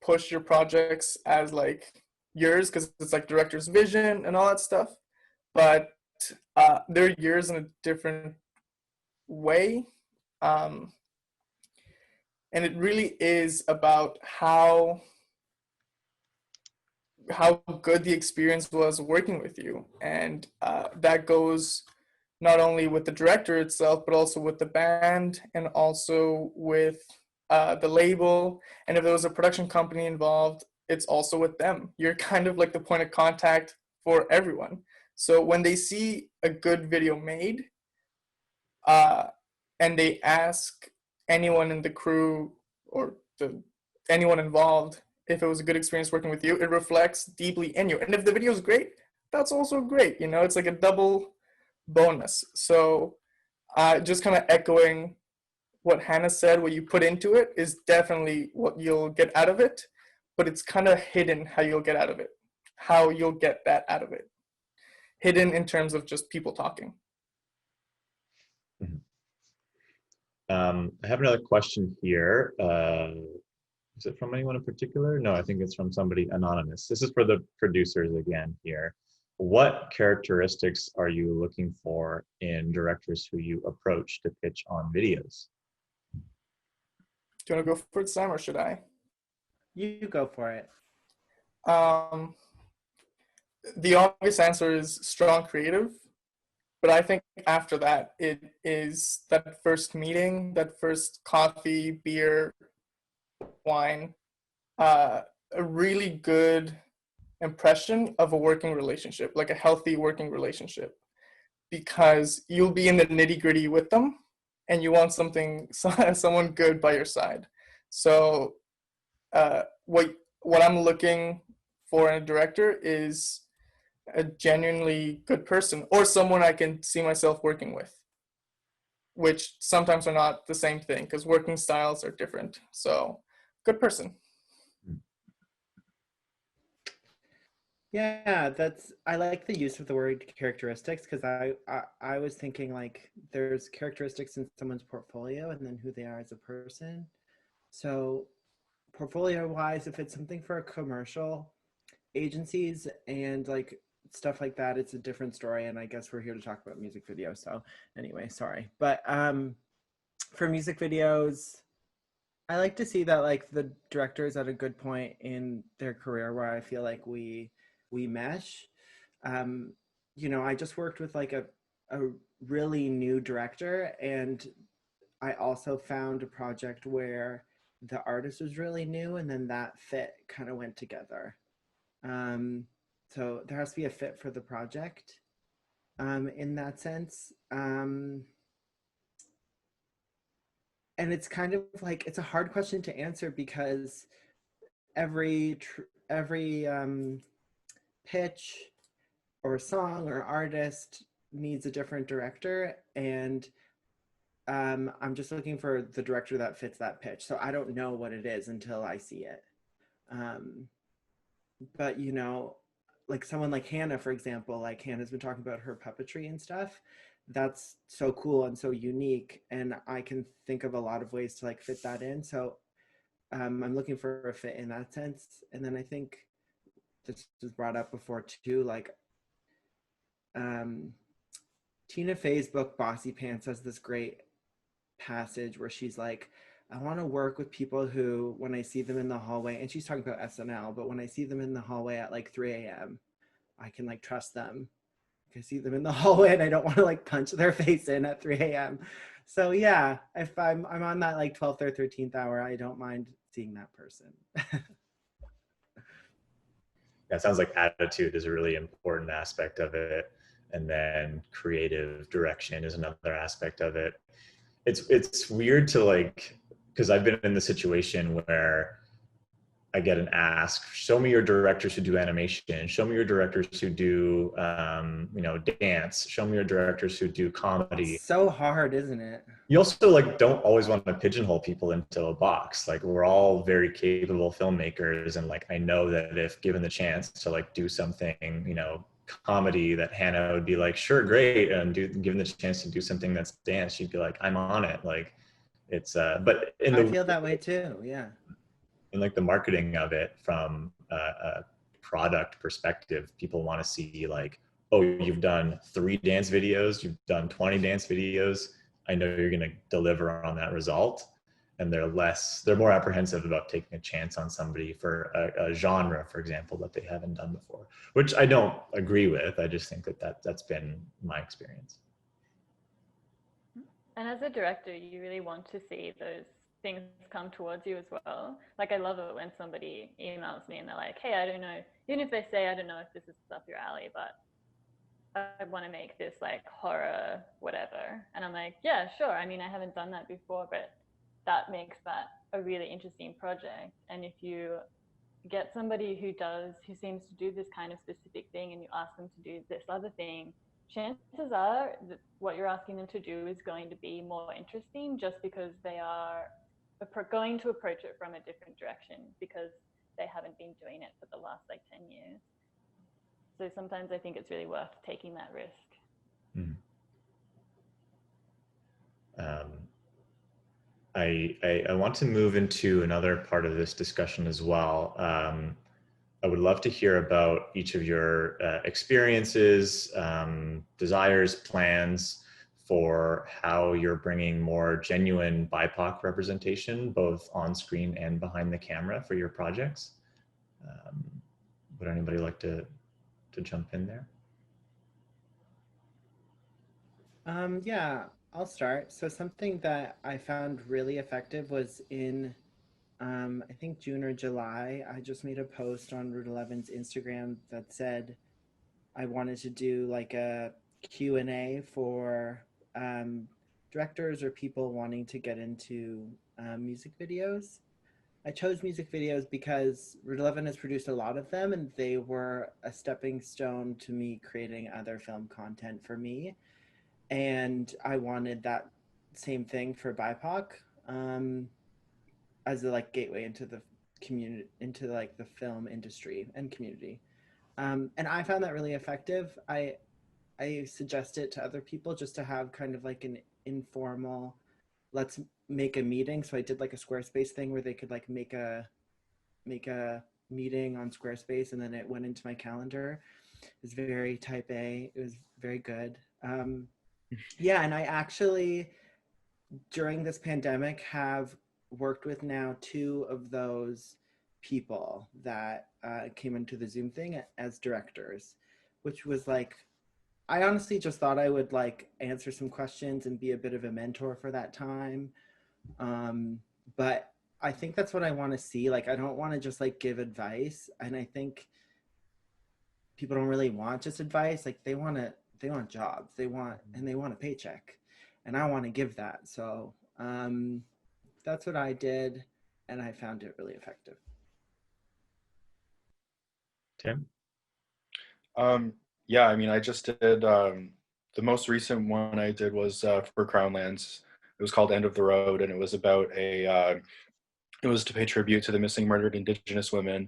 push your projects as like yours, because it's like director's vision and all that stuff. But they're yours in a different way. And it really is about how good the experience was working with you, and that goes not only with the director itself, but also with the band, and also with the label. And if there was a production company involved, it's also with them. You're kind of like the point of contact for everyone. So when they see a good video made, and they ask anyone in the crew or anyone involved if it was a good experience working with you, it reflects deeply in you. And if the video is great, that's also great. You know, it's like a double bonus. So just kind of echoing what Hannah said, what you put into it is definitely what you'll get out of it, but it's kind of hidden how you'll get out of it, how you'll get that out of it. Hidden in terms of just people talking. Mm-hmm. I have another question here. Is it from anyone in particular? No, I think it's from somebody anonymous. This is for the producers again here. What characteristics are you looking for in directors who you approach to pitch on videos? Do you want to go for it, Sam, or should I? You go for it. The obvious answer is strong creative. But I think after that, it is that first meeting, that first coffee, beer, wine, a really good impression of a working relationship, like a healthy working relationship, because you'll be in the nitty gritty with them, and you want someone good by your side. So what I'm looking for in a director is a genuinely good person, or someone I can see myself working with, which sometimes are not the same thing because working styles are different. So good person. Yeah, I like the use of the word characteristics, because I was thinking like there's characteristics in someone's portfolio and then who they are as a person. So portfolio wise, if it's something for a commercial agencies and like stuff like that, it's a different story, and I guess we're here to talk about music videos, so anyway, sorry. But for music videos, I like to see that like the director is at a good point in their career where I feel like we mesh. Um, you know, I just worked with like a really new director, and I also found a project where the artist was really new, and then that fit kind of went together. Um, so there has to be a fit for the project in that sense. And it's kind of like it's a hard question to answer because every pitch or song or artist needs a different director, and I'm just looking for the director that fits that pitch. So I don't know what it is until I see it. Um, but you know, like someone like Hannah, for example, like Hannah's been talking about her puppetry and stuff. That's so cool and so unique, and I can think of a lot of ways to like fit that in. So I'm looking for a fit in that sense. And then I think this was brought up before too, like um, Tina Fey's book Bossy Pants has this great passage where she's like, I want to work with people who, when I see them in the hallway, and she's talking about SNL, but when I see them in the hallway at like 3 a.m., I can like trust them. I see them in the hallway and I don't want to like punch their face in at 3 a.m. So yeah, if I'm on that like 12th or 13th hour, I don't mind seeing that person. Yeah, it sounds like attitude is a really important aspect of it, and then creative direction is another aspect of it. It's weird to like, because I've been in the situation where I get an ask, show me your directors who do animation, show me your directors who do you know, dance, show me your directors who do comedy. It's so hard, isn't it? You also like don't always want to pigeonhole people into a box. Like we're all very capable filmmakers, and like I know that if given the chance to like do something, you know, comedy, that Hannah would be like, sure, great, and given the chance to do something that's dance, she'd be like, I'm on it. Like it's but in I the feel that way too. Yeah. in like the marketing of it from a product perspective, people want to see like, oh, you've done 3 dance videos, you've done 20 dance videos, I know you're going to deliver on that result. And they're more apprehensive about taking a chance on somebody for a genre, for example, that they haven't done before, which I don't agree with. I just think that's been my experience. And as a director, you really want to see those things come towards you as well. Like I love it when somebody emails me and they're like, hey, I don't know, even if they say, I don't know if this is up your alley, but I want to make this like horror, whatever. And I'm like, yeah, sure. I mean, I haven't done that before, but that makes that a really interesting project. And if you get somebody who seems to do this kind of specific thing and you ask them to do this other thing, chances are that what you're asking them to do is going to be more interesting just because they are going to approach it from a different direction because they haven't been doing it for the last like 10 years. So sometimes I think it's really worth taking that risk. Mm. I want to move into another part of this discussion as well. I would love to hear about each of your experiences, desires, plans for how you're bringing more genuine BIPOC representation, both on screen and behind the camera for your projects. Would anybody like to jump in there? Yeah, I'll start. So something that I found really effective was in I think June or July, I just made a post on Route 11's Instagram that said I wanted to do like a Q&A for directors or people wanting to get into music videos. I chose music videos because Route 11 has produced a lot of them, and they were a stepping stone to me creating other film content for me. And I wanted that same thing for BIPOC. As a like gateway into the community, into like the film industry and community. And I found that really effective. I suggest it to other people just to have kind of like an informal, let's make a meeting. So I did like a Squarespace thing where they could like make a meeting on Squarespace, and then it went into my calendar. It was very type A. It was very good. Yeah, and I actually during this pandemic have worked with now 2 of those people that came into the Zoom thing as directors, which was like, I honestly just thought I would like answer some questions and be a bit of a mentor for that time. But I think that's what I want to see. Like, I don't want to just like give advice. And I think people don't really want just advice. Like they want jobs. They want a paycheck. And I want to give that. So that's what I did. And I found it really effective. Tim? Yeah, I mean, I just did, the most recent one I did was for Crown Lands. It was called End of the Road, and it was about it was to pay tribute to the missing murdered Indigenous women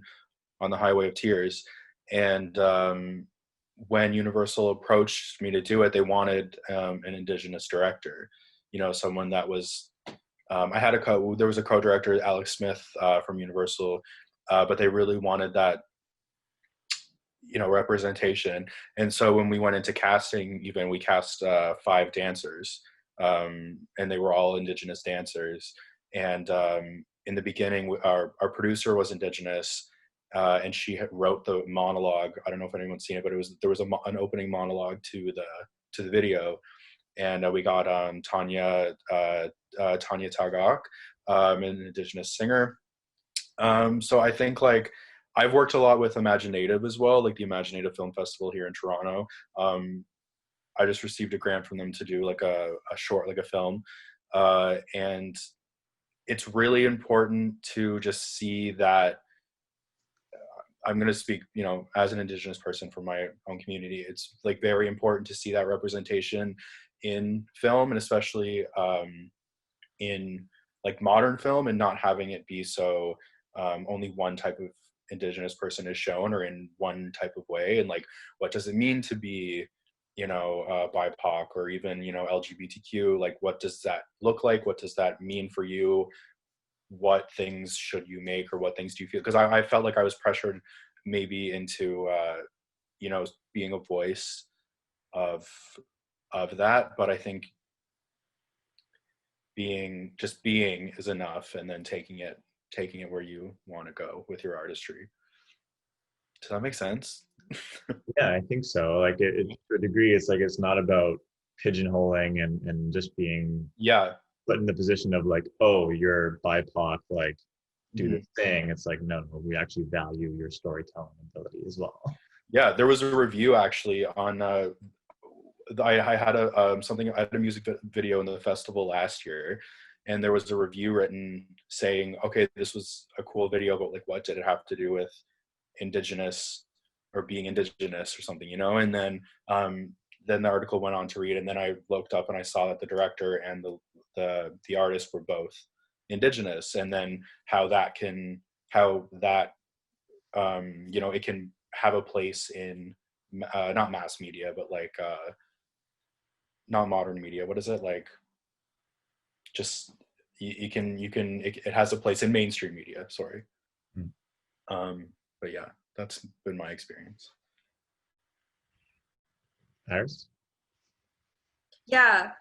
on the Highway of Tears. And when Universal approached me to do it, they wanted an Indigenous director, someone that was, there was a co-director, Alex Smith from Universal, but they really wanted that, representation. And so when we went into casting, even we cast 5 dancers, and they were all Indigenous dancers. And in the beginning, our producer was Indigenous, and she wrote the monologue. I don't know if anyone's seen it, but there was an opening monologue to the video, and we got Tanya Tagak, an Indigenous singer. So I think like I've worked a lot with Imaginative as well, like the Imaginative Film Festival here in Toronto. I just received a grant from them to do like a short, like a film, and it's really important to just see that. I'm going to speak, as an Indigenous person from my own community. It's like very important to see that representation in film, and especially in like modern film, and not having it be so only one type of Indigenous person is shown, or in one type of way. And like, what does it mean to be, BIPOC, or even, LGBTQ? Like, what does that look like? What does that mean for you? What things should you make, or what things do you feel? Because I felt like I was pressured maybe into being a voice of that, but I think being is enough, and then taking it where you want to go with your artistry. Does that make sense? Yeah, I think so. Like it to a degree, it's like it's not about pigeonholing and just being put in the position of like, oh, you're BIPOC, like do this thing. It's like, no, we actually value your storytelling ability as well. Yeah, there was a review actually on I had a music video in the festival last year, and there was a review written saying, okay, this was a cool video, but like, what did it have to do with Indigenous or being Indigenous or something, and then the article went on to read, and then I looked up and I saw that the director and the artist were both Indigenous, and then how that it can have a place in not mass media, but like not modern media. What is it like? Just it has a place in mainstream media. Sorry. But yeah, that's been my experience. Iris? Yeah.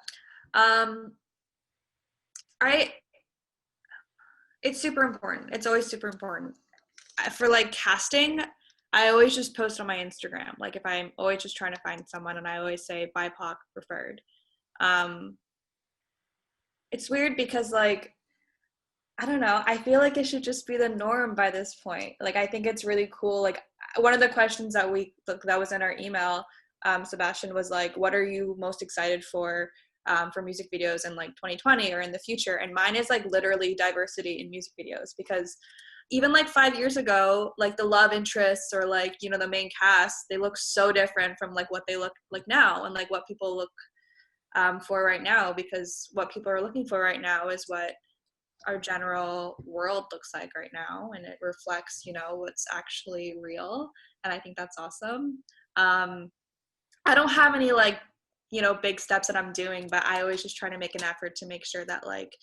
It's super important. It's always super important. For like casting, I always just post on my Instagram. Like if I'm always just trying to find someone, and I always say BIPOC preferred. It's weird because like, I don't know, I feel like it should just be the norm by this point. Like, I think it's really cool. Like one of the questions that was in our email, Sebastian, was like, what are you most excited for music videos in like 2020 or in the future? And mine is like literally diversity in music videos, because even like 5 years ago, like the love interests or like, the main cast, they look so different from like what they look like now, and like what people look for right now, because what people are looking for right now is what our general world looks like right now, and it reflects, what's actually real. And I think that's awesome. I don't have any like, big steps that I'm doing, but I always just try to make an effort to make sure that like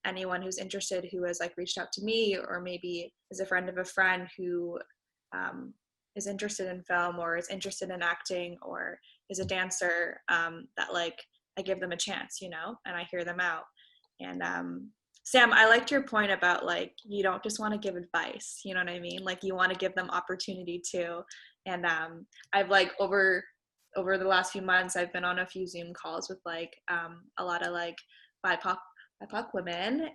anyone who's interested, who has like reached out to me, or maybe is a friend of a friend who is interested in film, or is interested in acting, or is a dancer, that like I give them a chance, and I hear them out. And Sam, I liked your point about like you don't just want to give advice, you know what I mean? Like you want to give them opportunity too. And I've like over the last few months I've been on a few Zoom calls with like a lot of like BIPOC women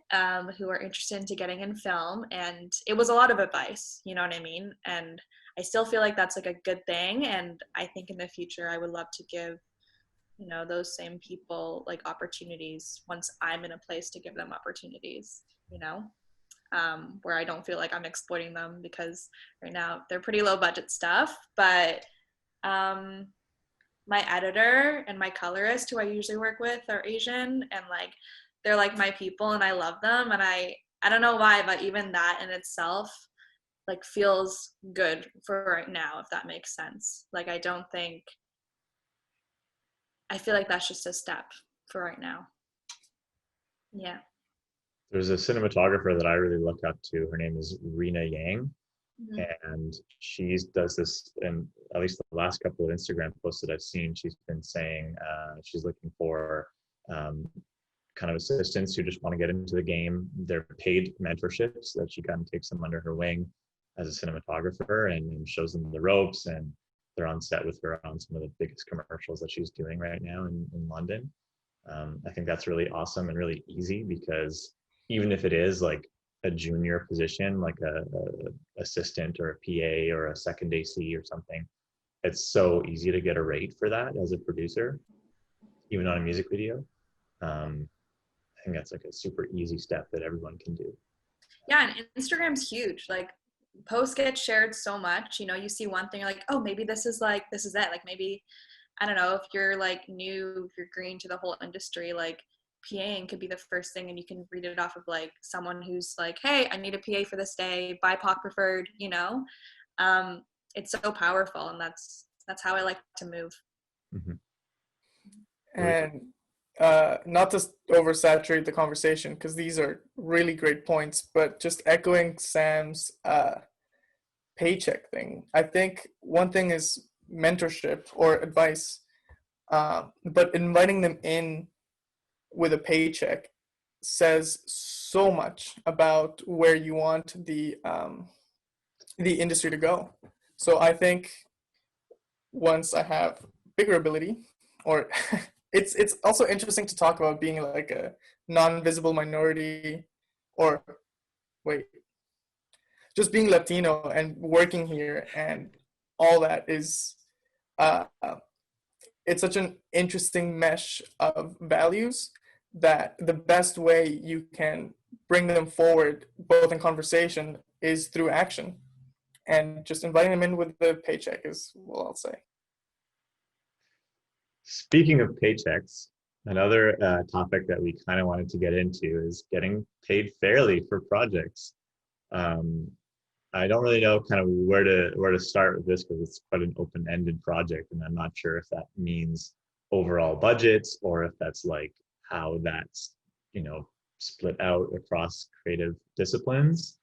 who are interested into getting in film, and it was a lot of advice, you know what I mean? And I still feel like that's like a good thing, and I think in the future I would love to give, you know, those same people like opportunities once I'm in a place to give them opportunities, you know, where I don't feel like I'm exploiting them, because right now they're pretty low budget stuff. But my editor and my colorist who I usually work with are Asian, and like they're like my people and I love them, and I don't know why, but even that in itself like feels good for right now, if that makes sense. Like I feel like that's just a step for right now. Yeah. There's a cinematographer that I really look up to. Her name is Rena Yang. Mm-hmm. And she does this, and at least the last couple of Instagram posts that I've seen, she's been saying she's looking for kind of assistants who just want to get into the game. They're paid mentorships that she kind of takes them under her wing as a cinematographer and shows them the ropes, and they're on set with her on some of the biggest commercials that she's doing right now in London. I think that's really awesome and really easy, because even if it is like a junior position, like a assistant or a PA or a second AC or something, it's so easy to get a rate for that as a producer, even on a music video. I think that's like a super easy step that everyone can do. Yeah, and Instagram's huge. Like posts get shared so much, you know, you see one thing, you're like, oh, maybe this is it. Like maybe, I don't know, if you're like new, if you're green to the whole industry, like PAing could be the first thing, and you can read it off of like someone who's like, hey, I need a PA for this day, BIPOC preferred, you know. It's so powerful, and that's how I like to move. Mm-hmm. And not to oversaturate the conversation, because these are really great points, but just echoing Sam's paycheck thing. I think one thing is mentorship or advice, but inviting them in with a paycheck says so much about where you want the industry to go. So I think once I have bigger ability, or it's also interesting to talk about being like a non-visible minority, or just being Latino and working here and all that is it's such an interesting mesh of values that the best way you can bring them forward, both in conversation, is through action. And just inviting them in with the paycheck is what I'll say. Speaking of paychecks, another topic that we kind of wanted to get into is getting paid fairly for projects. I don't really know kind of where to start with this, because it's quite an open-ended project, and I'm not sure if that means overall budgets or if that's like how that's, you know, split out across creative disciplines.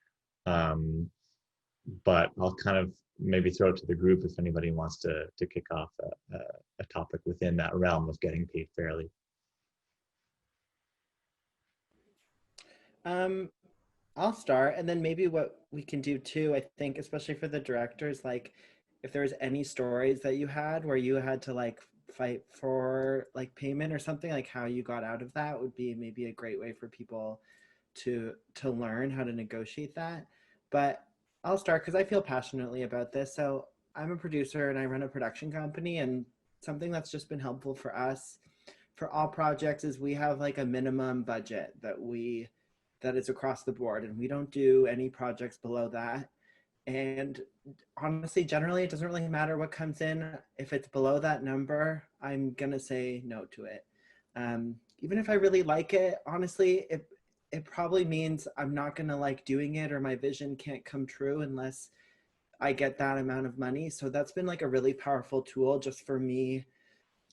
But I'll kind of maybe throw it to the group if anybody wants to kick off a topic within that realm of getting paid fairly. I'll start, and then maybe what we can do too, I think, especially for the directors, like if there's any stories that you had where you had to like fight for like payment or something, like how you got out of that would be maybe a great way for people to learn how to negotiate that. But I'll start because I feel passionately about this. So I'm a producer and I run a production company, and something that's just been helpful for us for all projects is we have like a minimum budget that is across the board, and we don't do any projects below that. And honestly, generally, it doesn't really matter what comes in. If it's below that number, I'm gonna say no to it. Even if I really like it, honestly, it probably means I'm not gonna like doing it, or my vision can't come true unless I get that amount of money. So that's been like a really powerful tool just for me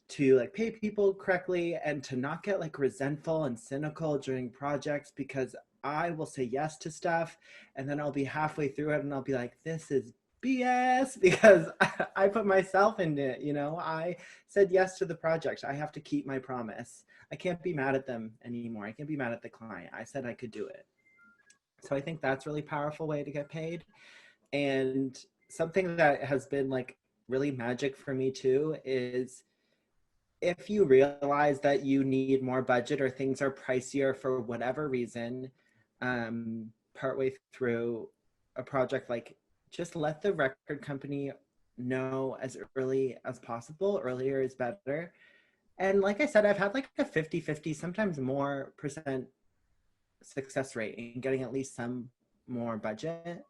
to like pay people correctly and to not get like resentful and cynical during projects, because I will say yes to stuff and then I'll be halfway through it and I'll be like, this is BS, because I put myself in it, you know. I said yes to the project. I have to keep my promise. I can't be mad at them anymore. I can't be mad at the client. I said I could do it. So I think that's really powerful way to get paid. And something that has been like really magic for me too is if you realize that you need more budget or things are pricier for whatever reason, partway through a project, like just let the record company know as early as possible. Earlier is better. And like I said, I've had like a 50-50, sometimes more percent success rate in getting at least some more budget.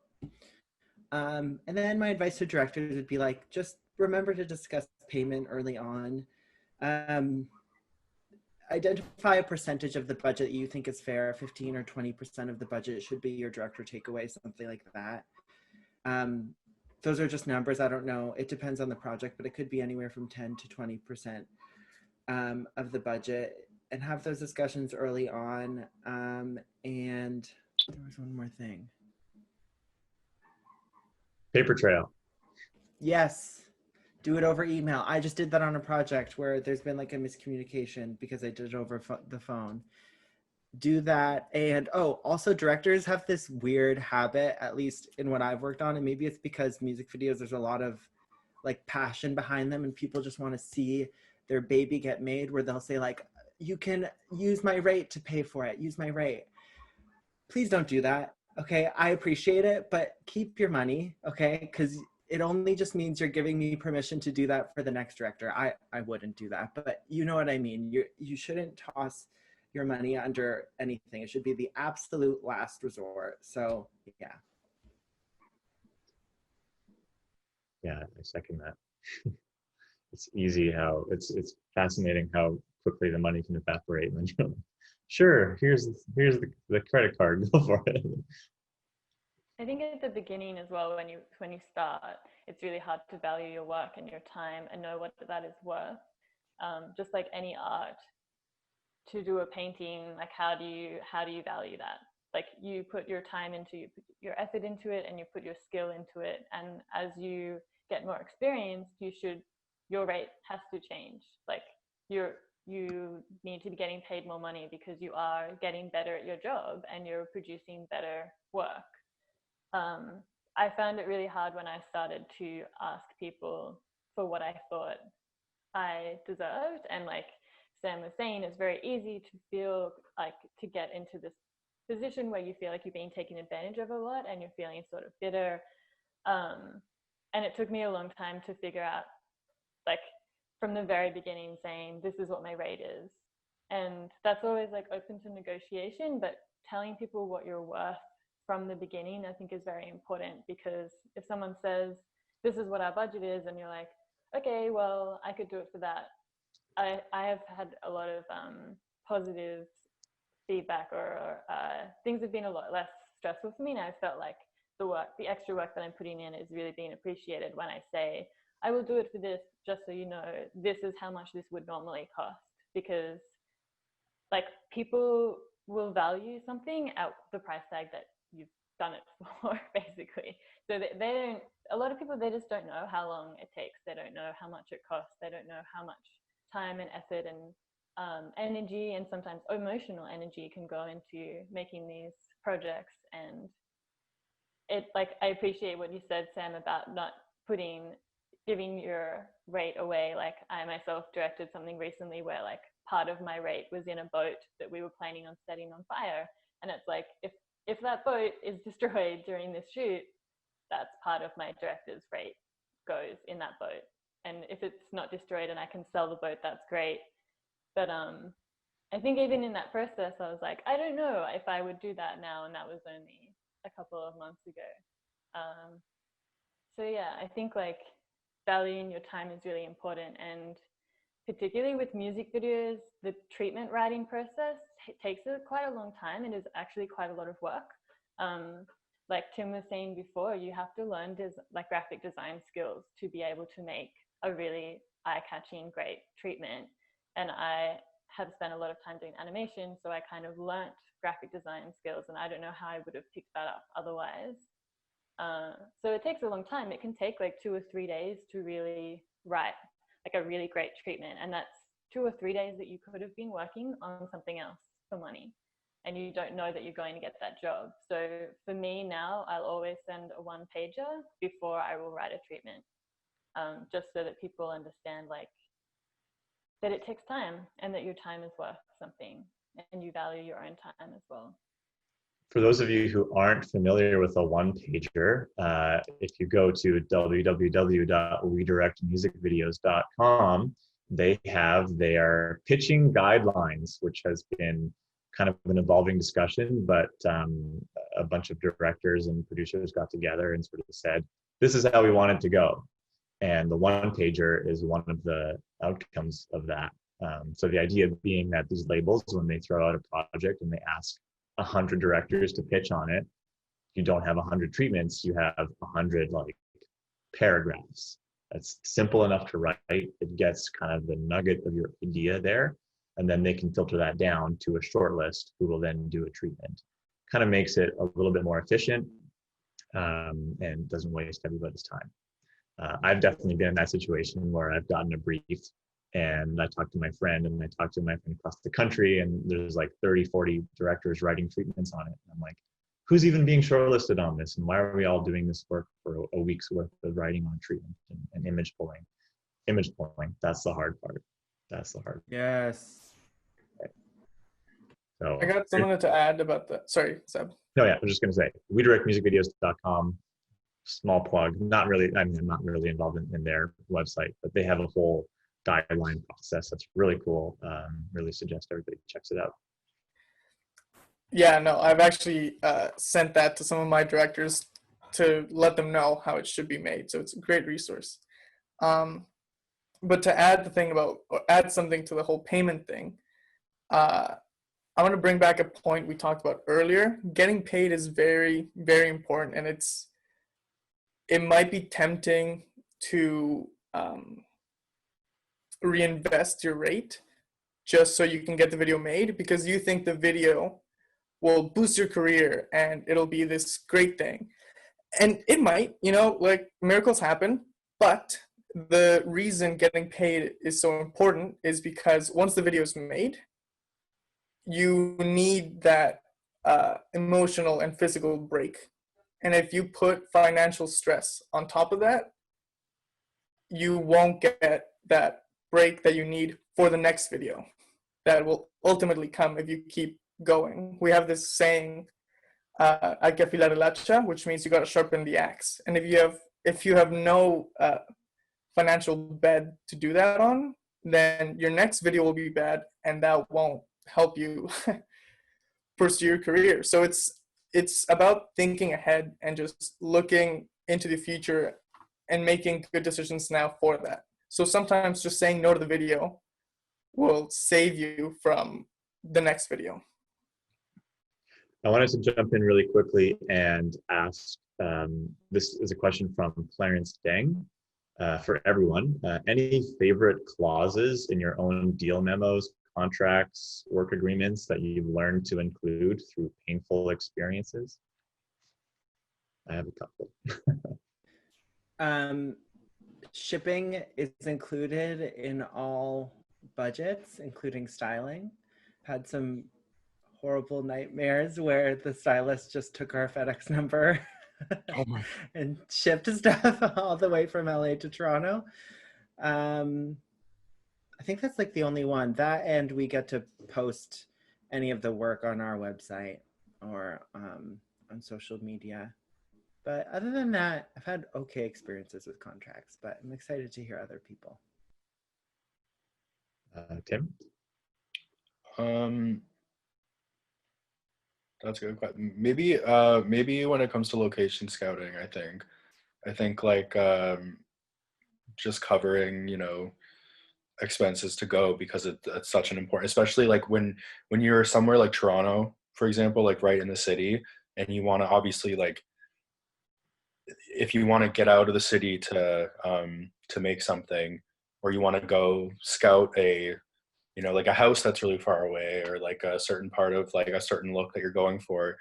And then my advice to directors would be like, just remember to discuss payment early on. Um, Identify a percentage of the budget you think is fair. 15 or 20% of the budget should be your director takeaway, something like that. Those are just numbers. I don't know. It depends on the project, but it could be anywhere from 10 to 20% of the budget, and have those discussions early on. And there was one more thing. Paper trail. Yes, do it over email. I just did that on a project where there's been like a miscommunication because I did it over the phone. Do that. And also directors have this weird habit, at least in what I've worked on, and maybe it's because music videos, there's a lot of like passion behind them and people just want to see their baby get made, where they'll say like, you can use my rate to pay for it, use my rate. Please don't do that. Okay, I appreciate it, but keep your money, okay? Because it only just means you're giving me permission to do that for the next director. I wouldn't do that, but you know what I mean. You shouldn't toss your money under anything. It should be the absolute last resort. So yeah. Yeah, I second that. It's easy how it's fascinating how quickly the money can evaporate when you're like, sure, here's the credit card, go for it. I think at the beginning as well, when you start, it's really hard to value your work and your time and know what that is worth. Just like any art, to do a painting, like how do you value that? Like you put your time into, you put your effort into it, and you put your skill into it. And as you get more experience, your rate has to change. Like you need to be getting paid more money because you are getting better at your job and you're producing better work. I found it really hard when I started to ask people for what I thought I deserved. And like Sam was saying, it's very easy to feel like to get into this position where you feel like you're being taken advantage of a lot and you're feeling sort of bitter. And it took me a long time to figure out, like from the very beginning, saying this is what my rate is. And that's always like open to negotiation, but telling people what you're worth from the beginning, I think is very important, because if someone says, this is what our budget is, and you're like, okay, well, I could do it for that. I have had a lot of positive feedback, or things have been a lot less stressful for me. And I felt like the extra work that I'm putting in is really being appreciated when I say, I will do it for this, just so you know, this is how much this would normally cost. Because like people will value something at the price tag that you've done it for, basically. So they don't, a lot of people, they just don't know how long it takes. They don't know how much it costs. They don't know how much time and effort and energy, and sometimes emotional energy, can go into making these projects. And it, like, I appreciate what you said, Sam, about not giving your rate away. Like I myself directed something recently where like part of my rate was in a boat that we were planning on setting on fire. And it's like, if that boat is destroyed during this shoot, that's part of my director's rate goes in that boat. And if it's not destroyed and I can sell the boat, that's great. But I think even in that process, I was like, I don't know if I would do that now. And that was only a couple of months ago. So yeah, I think like valuing your time is really important. And particularly with music videos, the treatment writing process takes quite a long time and is actually quite a lot of work. Like Tim was saying before, you have to learn like graphic design skills to be able to make a really eye-catching, great treatment. And I have spent a lot of time doing animation, so I kind of learnt graphic design skills, and I don't know how I would have picked that up otherwise. So it takes a long time. It can take like 2 or 3 days to really write like a really great treatment. And that's 2 or 3 days that you could have been working on something else for money. And you don't know that you're going to get that job. So for me now, I'll always send a 1-pager before I will write a treatment, just so that people understand like that it takes time and that your time is worth something and you value your own time as well. For those of you who aren't familiar with a 1-pager, if you go to www.redirectmusicvideos.com, they have their pitching guidelines, which has been kind of an evolving discussion, but a bunch of directors and producers got together and sort of said, this is how we want it to go. And the 1-pager is one of the outcomes of that. So the idea being that these labels, when they throw out a project and they ask 100 directors to pitch on it, you don't have 100 treatments, you have 100 like paragraphs. That's simple enough to write. It gets kind of the nugget of your idea there, and then they can filter that down to a short list who will then do a treatment. Kind of makes it a little bit more efficient, and doesn't waste everybody's time. I've definitely been in that situation where I've gotten a brief and I talked to my friend and I talked to my friend across the country, and there's like 30, 40 directors writing treatments on it. And I'm like, who's even being shortlisted on this? And why are we all doing this work for a week's worth of writing on treatment and image pulling? Image pulling, that's the hard part. That's the hard part. Yes. Okay. So I got something to add about that. Sorry, Seb. No, yeah, I was just going to say, WeDirectMusicVideos.com, small plug. Not really, I mean, I'm not really involved in their website, but they have a whole guideline process that's really cool. Really suggest everybody checks it out. Yeah, no, I've actually sent that to some of my directors to let them know how it should be made. So it's a great resource. But to add add something to the whole payment thing, I want to bring back a point we talked about earlier. Getting paid is very, very important, and it might be tempting to reinvest your rate just so you can get the video made, because you think the video will boost your career and it'll be this great thing. And it might, like miracles happen, but the reason getting paid is so important is because once the video is made, you need that emotional and physical break. And if you put financial stress on top of that, you won't get that break that you need for the next video that will ultimately come if you keep going. We have this saying, hay que afilar el hacha, which means you got to sharpen the axe. And if you have no financial bed to do that on, then your next video will be bad, and that won't help you pursue your career. So it's about thinking ahead and just looking into the future and making good decisions now for that. So sometimes just saying no to the video will save you from the next video. I wanted to jump in really quickly and ask, this is a question from Clarence Deng for everyone. Any favorite clauses in your own deal memos, contracts, work agreements that you've learned to include through painful experiences? I have a couple. Shipping is included in all budgets, including styling. Had some horrible nightmares where the stylist just took our FedEx number and shipped stuff all the way from LA to Toronto. I think that's like the only one. That, and we get to post any of the work on our website or on social media. But other than that, I've had okay experiences with contracts, but I'm excited to hear other people. Tim? That's a good question. Maybe when it comes to location scouting, I think like just covering, expenses to go, because it's such an important, especially like when you're somewhere like Toronto, for example, like right in the city, and you want to obviously, like, if you want to get out of the city to make something, or you want to go scout a like a house that's really far away, or like a certain part of like a certain look that you're going for,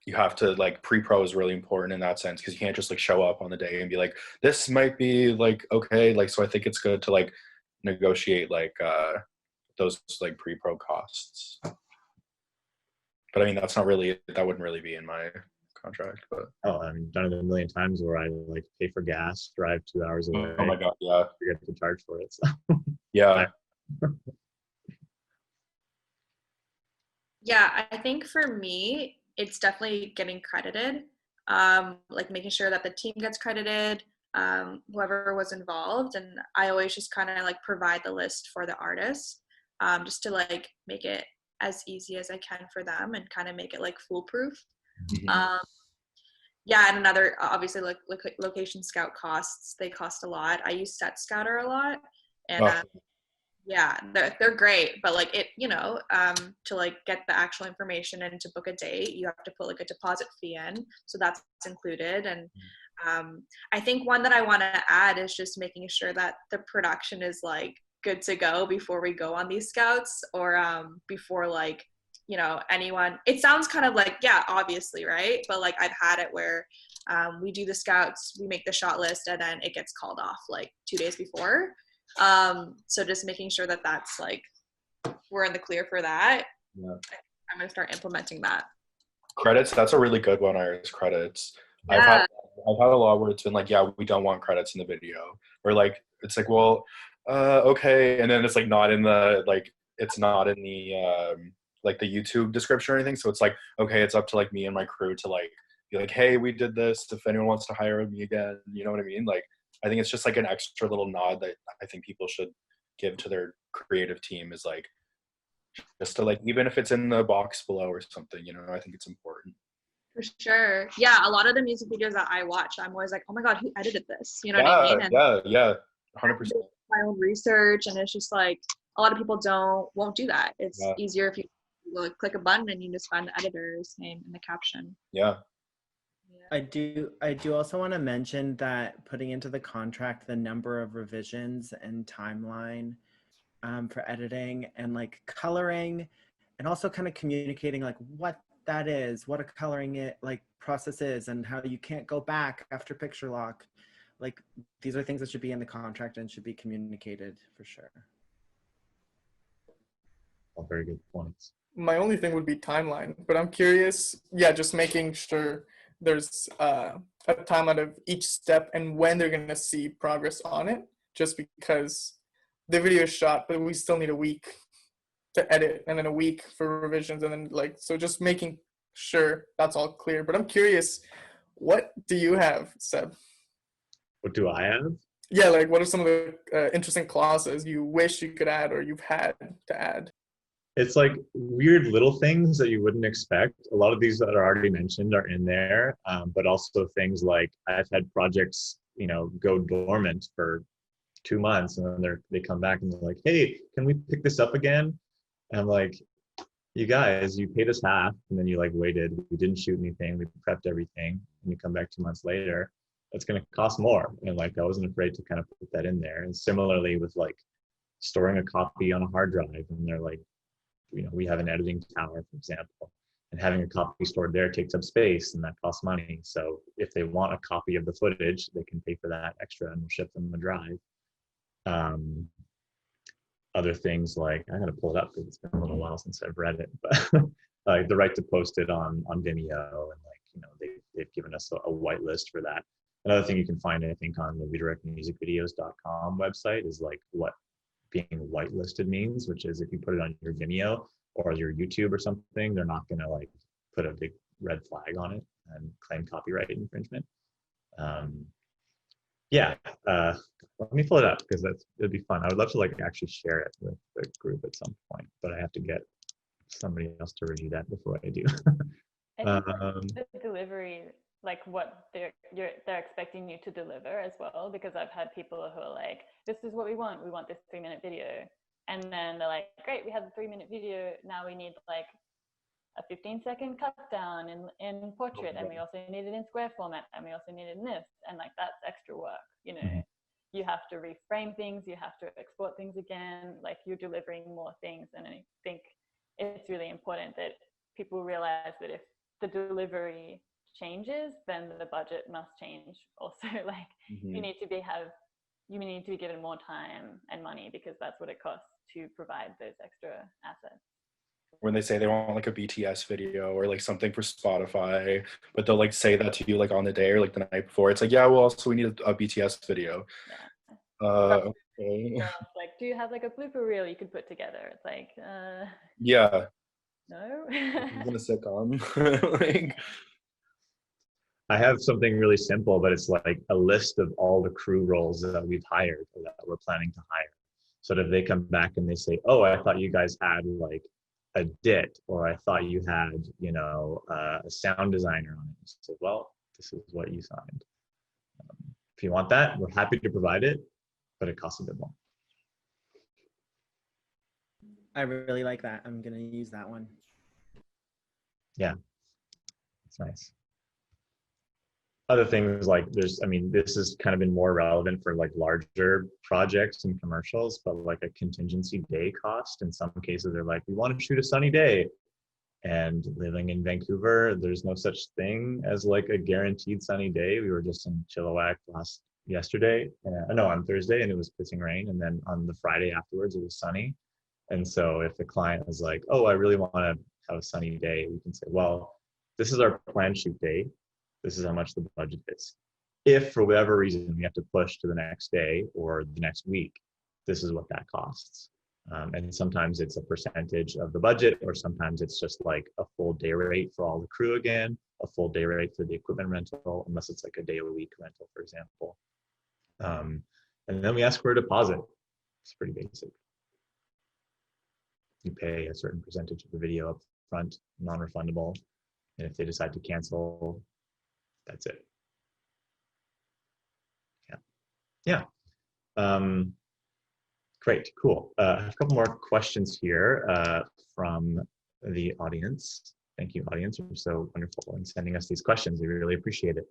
you have to like pre-pro is really important in that sense, because you can't just like show up on the day and be like, this might be like okay, like, so I think it's good to like negotiate like those like pre-pro costs. But I mean, that wouldn't really be in my contract. But Oh, I mean, done it a million times where I like pay for gas, drive 2 hours away. oh my god, yeah, Forget to charge for it. So. yeah. Yeah, I think for me, it's definitely getting credited, like making sure that the team gets credited, whoever was involved. And I always just kind of like provide the list for the artist, just to like make it as easy as I can for them and kind of make it like foolproof. Mhm. Yeah, and another, obviously, like location scout costs, they cost a lot. I use Set Scouter a lot, and Oh, yeah, they're great, but like it, to like get the actual information and to book a date, you have to put like a deposit fee in, so that's included. And I think one that I want to add is just making sure that the production is like good to go before we go on these scouts, or before like anyone. It sounds kind of like, yeah, obviously, right? But like I've had it where we do the scouts, we make the shot list, and then it gets called off like 2 days before. So just making sure that that's like we're in the clear for that. yeah. I'm gonna start implementing that. Credits, that's a really good one, Iris. Credits. Yeah. I've had a lot where it's been like, yeah, we don't want credits in the video, or like it's like, well, okay, and then it's like not in the like it's not in the like the YouTube description or anything. So it's like, okay, it's up to like me and my crew to like be like, hey, we did this. If anyone wants to hire me again, you know what I mean? Like, I think it's just like an extra little nod that I think people should give to their creative team, is like just to like, even if it's in the box below or something, I think it's important. For sure. Yeah, a lot of the music videos that I watch, I'm always like, oh my god, who edited this? You know what I mean? And Yeah, 100%. my own research, and it's just like a lot of people won't do that. It's easier if you like click a button and you just find the editor's name in the caption. Yeah. I do also want to mention that putting into the contract the number of revisions and timeline for editing and like coloring, and also kind of communicating like what that is, what a coloring it like process is, and how you can't go back after picture lock. Like these are things that should be in the contract and should be communicated for sure. All very good points. My only thing would be timeline, but I'm curious, just making sure there's a timeline of each step and when they're going to see progress on it, just because the video is shot, but we still need a week to edit and then a week for revisions, and then like, so just making sure that's all clear. But I'm curious, what do you have, Seb? What do I have? Yeah, like what are some of the interesting clauses you wish you could add or you've had to add? It's like weird little things that you wouldn't expect. A lot of these that are already mentioned are in there, but also things like I've had projects, go dormant for 2 months, and then they come back and they're like, hey, can we pick this up again? And I'm like, you guys, you paid us half, and then you like waited. We didn't shoot anything. We prepped everything, and you come back 2 months later. That's going to cost more. And like, I wasn't afraid to kind of put that in there. And similarly with like storing a copy on a hard drive, and they're like, we have an editing tower, for example, and having a copy stored there takes up space, and that costs money. So if they want a copy of the footage, they can pay for that extra, and we'll ship them a drive. Other things like, I gotta pull it up because it's been a little while since I've read it, but like the right to post it on Vimeo, and like, they've given us a whitelist for that. Another thing you can find, I think, on the redirectmusicvideos.com website is like what being whitelisted means, which is if you put it on your Vimeo or your YouTube or something, they're not gonna like put a big red flag on it and claim copyright infringement. Let me pull it up because it'd be fun. I would love to like actually share it with the group at some point, but I have to get somebody else to review that before I do. I think the delivery, like what they're expecting you to deliver as well, because I've had people who are like, this is what we want this 3-minute video, and then they're like, great, we have the 3-minute video, now we need like a 15-second cut down in portrait, and we also need it in square format, and we also need it in this, and like that's extra work. You have to reframe things, you have to export things again, like you're delivering more things. And I think it's really important that people realize that if the delivery changes, then the budget must change also. Like Mhm. you need to be given more time and money, because that's what it costs to provide those extra assets. When they say they want like a BTS video or like something for Spotify, but they'll like say that to you like on the day or like the night before. It's like, yeah, well, also we need a BTS video. Yeah. Okay. Like, do you have like a blooper reel you could put together? It's like, Yeah. no. It's in a sitcom. Like, I have something really simple, but it's like a list of all the crew roles that we've hired or that we're planning to hire. So that if they come back and they say, oh, I thought you guys had like a DIT, or I thought you had, you know, a sound designer on it. So, well, this is what you signed. If you want that, we're happy to provide it, but it costs a bit more. I really like that. I'm going to use that one. Yeah, it's nice. Other things like I mean, this has kind of been more relevant for like larger projects and commercials, but like a contingency day cost. In some cases, they're like, we want to shoot a sunny day. And living in Vancouver, there's no such thing as like a guaranteed sunny day. We were just in Chilliwack on Thursday, and it was pissing rain. And then on the Friday afterwards, it was sunny. And so if the client was like, oh, I really want to have a sunny day, we can say, well, this is our planned shoot day. This is how much the budget is. If for whatever reason we have to push to the next day or the next week, this is what that costs. And sometimes it's a percentage of the budget, or sometimes it's just like a full day rate for all the crew again, a full day rate for the equipment rental, unless it's like a day a week rental, for example. And then we ask for a deposit. It's pretty basic. You pay a certain percentage of the video up front, non-refundable. And if they decide to cancel, that's it. Yeah. Great, cool. I have a couple more questions here from the audience. Thank you, audience. You're so wonderful in sending us these questions. We really appreciate it.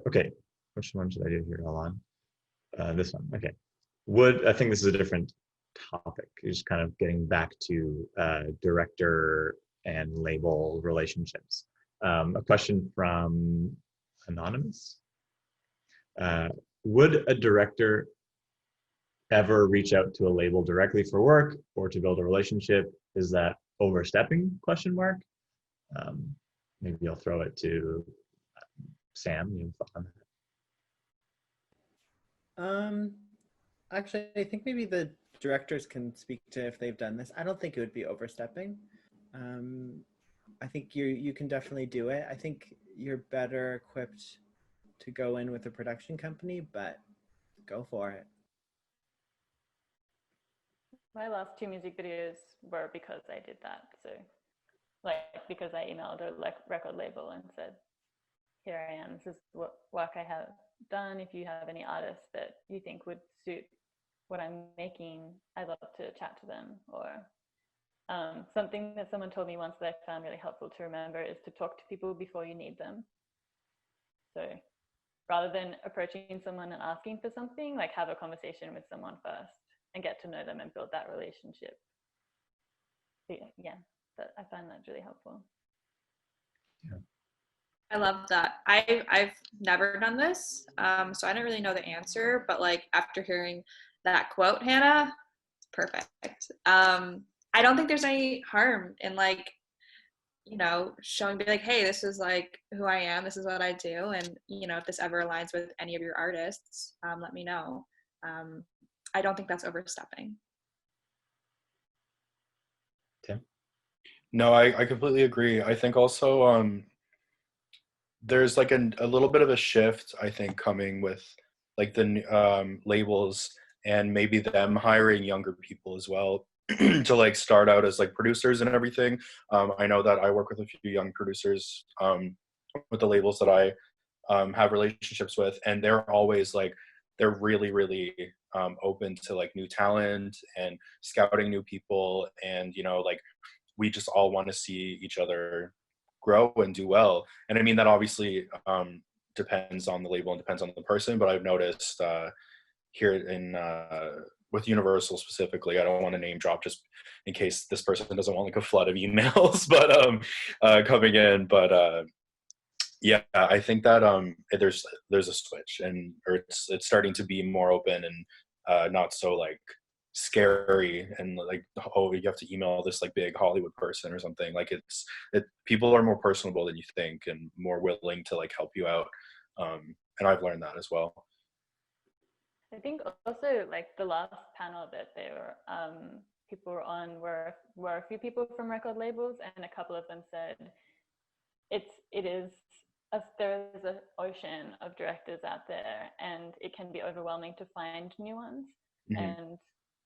Okay, which one should I do here? Hold on. This one, okay. I think this is a different topic. Just kind of getting back to director and label relationships. A question from Anonymous. Would a director ever reach out to a label directly for work or to build a relationship? Is that overstepping? Question mark. Maybe I'll throw it to Sam. You have thought on that? Actually, I think maybe the directors can speak to if they've done this. I don't think it would be overstepping. I think you can definitely do it. I think you're better equipped to go in with a production company, but go for it. My last 2 music videos were because I did that. So like, because I emailed a record label and said, here I am, this is what work I have done. If you have any artists that you think would suit what I'm making, I'd love to chat to them. Or something that someone told me once that I found really helpful to remember is to talk to people before you need them. So rather than approaching someone and asking for something, like have a conversation with someone first and get to know them and build that relationship. So yeah, I find that really helpful. Yeah. I love that. I've never done this, so I don't really know the answer, but like after hearing that quote, Hannah, perfect. I don't think there's any harm in like, you know, showing, be like, hey, this is like who I am, this is what I do, and you know, if this ever aligns with any of your artists, let me know. I don't think that's overstepping. Tim? No, I completely agree. I think also there's like a little bit of a shift, I think, coming with like the labels and maybe them hiring younger people as well to like start out as like producers and everything. I know that I work with a few young producers with the labels that I have relationships with, and they're always like, they're really, really open to like new talent and scouting new people. And, you know, like we just all want to see each other grow and do well. And I mean, that obviously depends on the label and depends on the person, but I've noticed here in with Universal specifically, I don't want to name drop just in case this person doesn't want like a flood of emails, but coming in. But yeah, I think that there's a switch, and or it's starting to be more open and not so like scary and like, oh, you have to email this like big Hollywood person or something. Like people are more personable than you think and more willing to like help you out. And I've learned that as well. I think also like the last panel that people were on were a few people from record labels, and a couple of them said there is an ocean of directors out there, and it can be overwhelming to find new ones. Mm-hmm. And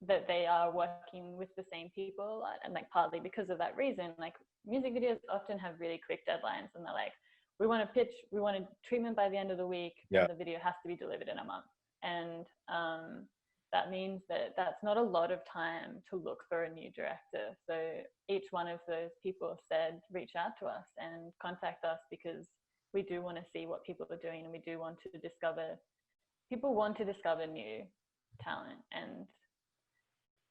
that they are working with the same people a lot, and like partly because of that reason, like music videos often have really quick deadlines, and they're like, we want a treatment by the end of the week, and the video has to be delivered in a month. And that means that that's not a lot of time to look for a new director. So each one of those people said, reach out to us and contact us, because we do want to see what people are doing, and we do want to discover new talent. And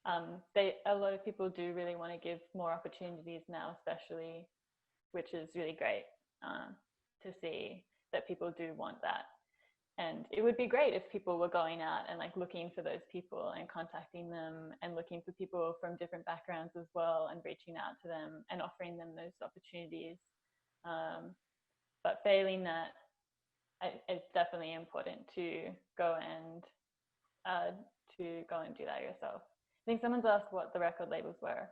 a lot of people do really want to give more opportunities now, especially, which is really great to see that people do want that. And it would be great if people were going out and like looking for those people and contacting them and looking for people from different backgrounds as well, and reaching out to them and offering them those opportunities. But failing that, it's definitely important to go and do that yourself. I think someone's asked what the record labels were.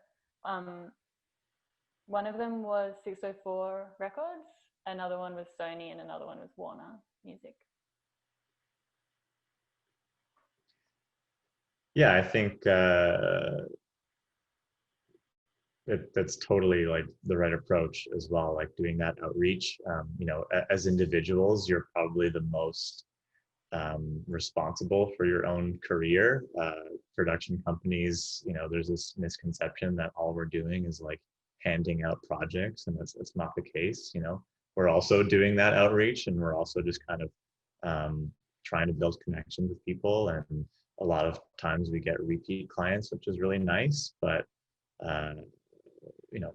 One of them was 604 Records, another one was Sony, and another one was Warner Music. Yeah, I think that's totally like the right approach as well, like doing that outreach. You know, as individuals, you're probably the most responsible for your own career. Production companies, you know, there's this misconception that all we're doing is like handing out projects, and that's not the case. You know, we're also doing that outreach, and we're also just kind of trying to build connections with people. And a lot of times we get repeat clients, which is really nice, but you know,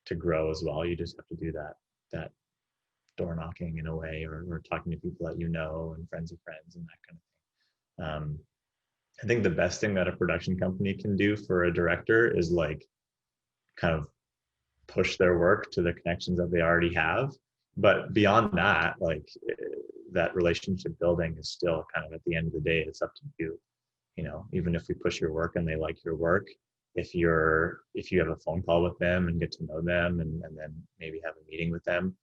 to grow as well, you just have to do that door knocking in a way, or talking to people that you know, and friends of friends, and that kind of thing. I think the best thing that a production company can do for a director is like kind of push their work to the connections that they already have. But beyond that, like that relationship building is still kind of, at the end of the day, it's up to you. You know, even if we push your work and they like your work, if you have a phone call with them and get to know them, and then maybe have a meeting with them,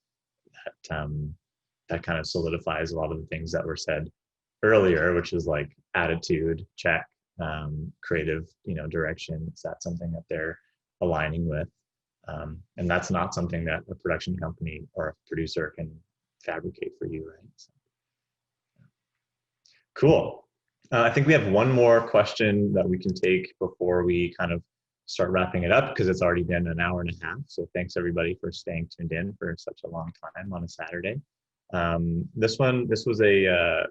that kind of solidifies a lot of the things that were said earlier, which is like attitude check, creative, you know, direction. Is that something that they're aligning with? And that's not something that a production company or a producer can fabricate for you, right? So, cool. I think we have one more question that we can take before we kind of start wrapping it up, because it's already been an hour and a half. So thanks everybody for staying tuned in for such a long time on a Saturday. This was a,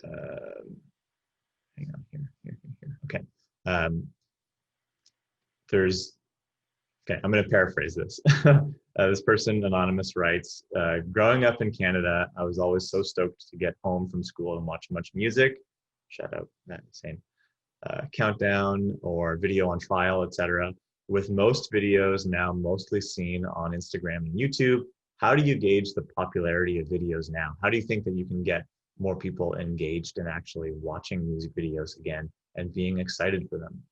hang on here. Okay. Okay, I'm going to paraphrase this. This person, anonymous, writes, growing up in Canada, I was always so stoked to get home from school and watch much music. Shout out that same countdown or video on trial, etc. With most videos now mostly seen on Instagram and YouTube, how do you gauge the popularity of videos now? How do you think that you can get more people engaged in actually watching music videos again and being excited for them?